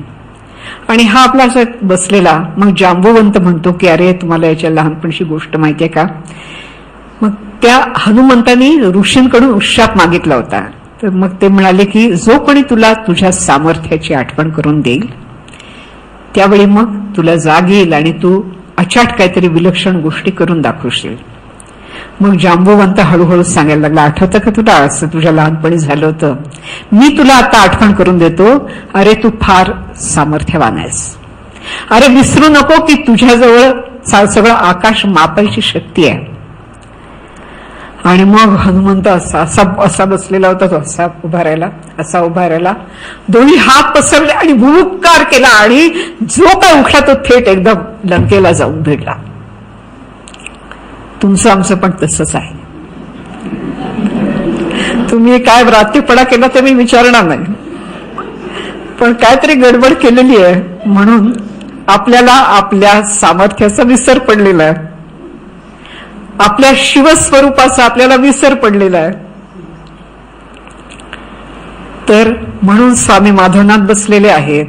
S1: आणि हा आपला असं बसलेला. मग जांबुवंत म्हणतो की अरे तुम्हाला याच्या लहानपणीची गोष्ट माहितीये का. मग त्या हनुमंतानी ऋषींकडून शाप मागितला होता. तर मग ते म्हणाले की जो कोणी तुला तुझ्या सामर्थ्याची आठवण करून देईल त्यावेळी मग तुला जाग येईल आणि तू अचाट काहीतरी विलक्षण गोष्टी करून दाखवशील. मग जांबुवंत हळूहळू सांगायला लागला, आठवतं का तुला असं तुझ्या लहानपणी झालं होतं, मी तुला आता आठवण करून देतो, अरे तू फार सामर्थ्यवान आहेस, अरे विसरू नको की तुझ्याजवळ सगळं आकाश मापायची शक्ती आहे. आणि मग हनुमंत असा बसलेला होता, तो असा उभा राहिला, दोन्ही हात पसरले आणि भूकार केला आणि जो काय उठला तो थेट एकदम लंकेला जाऊन भिडला. तुमचं आमचं पण तसंच आहे. तुम्ही काय भ्रात्यपणा केला ते मी विचारणार नाही, पण काहीतरी गडबड केलेली आहे म्हणून आपल्याला आपल्या सामर्थ्याचा विसर पडलेला आहे, आपल्या शिवस्वरूपाचा आपल्याला विसर पडलेला आहे. तर म्हणून स्वामी माधवनाथ बसलेले आहेत,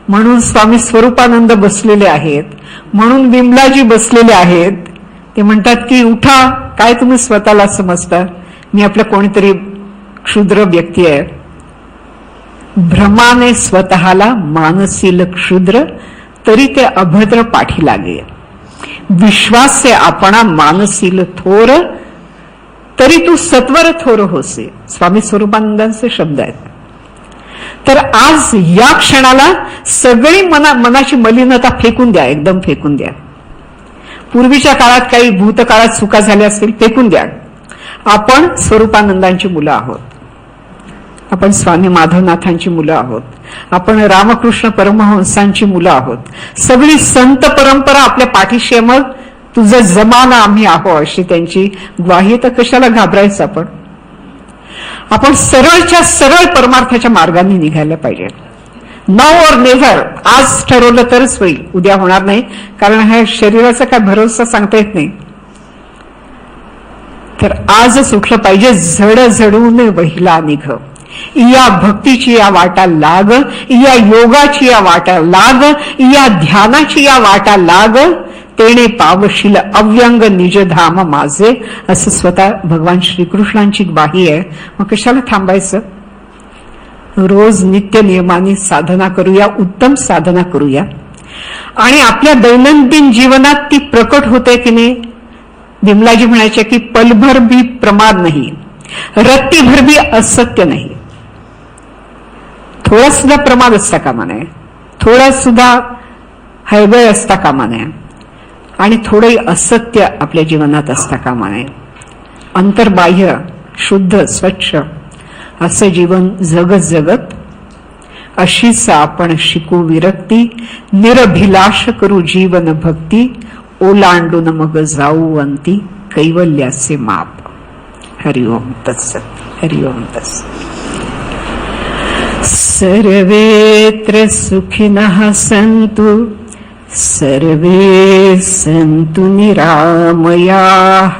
S1: म्हणून स्वामी स्वरूपानंद बसलेले आहेत, म्हणून विमलाजी बसलेले आहेत. ते म्हणतात की उठा, काय तुम्ही स्वतःला समजता, मी आपलं कोणीतरी क्षुद्र व्यक्ती आहे. भ्रमाने स्वतःला मानसील क्षुद्र तरी ते अभद्र पाठी लागे, विश्वास से आपणा मानसील थोर तरी तू सत्वर थोर होसे. स्वामी स्वरूपानंदांचे शब्द आहेत. तर आज या क्षणाला सगळी मनाची मलिनता फेकून द्या, एकदम फेकून द्या. पूर्वीच्या काळात काही भूतकाळात चुका झाल्या असतील फेकून द्या. आपण स्वरूपानंदांची मुलं आहोत, आपण स्वामी माधवनाथांची मुलं आहोत, आपण रामकृष्ण परमहंसांची मुलं आहोत. सगळी संत परंपरा आपल्या पाठीशी, मग तुझं जमाना आम्ही आहो अशी त्यांची ग्वाही. तर कशाला घाबरायचं आपण सरळच्या सरळ परमार्थाच्या मार्गाने निघायला पाहिजे. नाउ और नेव्हर, आज ठरवलं तरच होईल, उद्या होणार नाही, कारण ह्या शरीराचा काय भरोसा सांगता येत नाही. तर आजच उठलं पाहिजे. झड झडून वहिला निघ, या भक्तीची या वाटा लाग, या योगाची या वाटा लाग, या ध्यानाची या वाटा लाग, तेणे पावशील अव्यंग निजधाम माझे, असं स्वतः भगवान श्रीकृष्णांची ग्वाही आहे. मग कशाला थांबायचं. रोज नित्य नियमाने साधना करूया, उत्तम साधना करूया, आणि आपल्या दैनंदिन जीवनात ती प्रकट होते की नाही. विमलाजी म्हणायचे की पलभर भी प्रमाद नाही, रत्तीभर भी असत्य नाही. थोडा सुद्धा प्रमाद असता कामा नये, थोडा सुद्धा हयगय असता कामा नये, आणि थोडंही असत्य आपल्या जीवनात असता कामा नये. अंतर्बाह्य शुद्ध स्वच्छ असं जीवन जगत अशीच आपण शिकू विरक्ती, निरभिलाष करू जीवन भक्ती, ओलांडून मग जाऊ अंती कैवल्याचे माप. हरिओम तत्सत. हरिओम तत्सत. सर्वेत्र सुखिनः सन्तु, सर्वे सन्तु निरामयाः.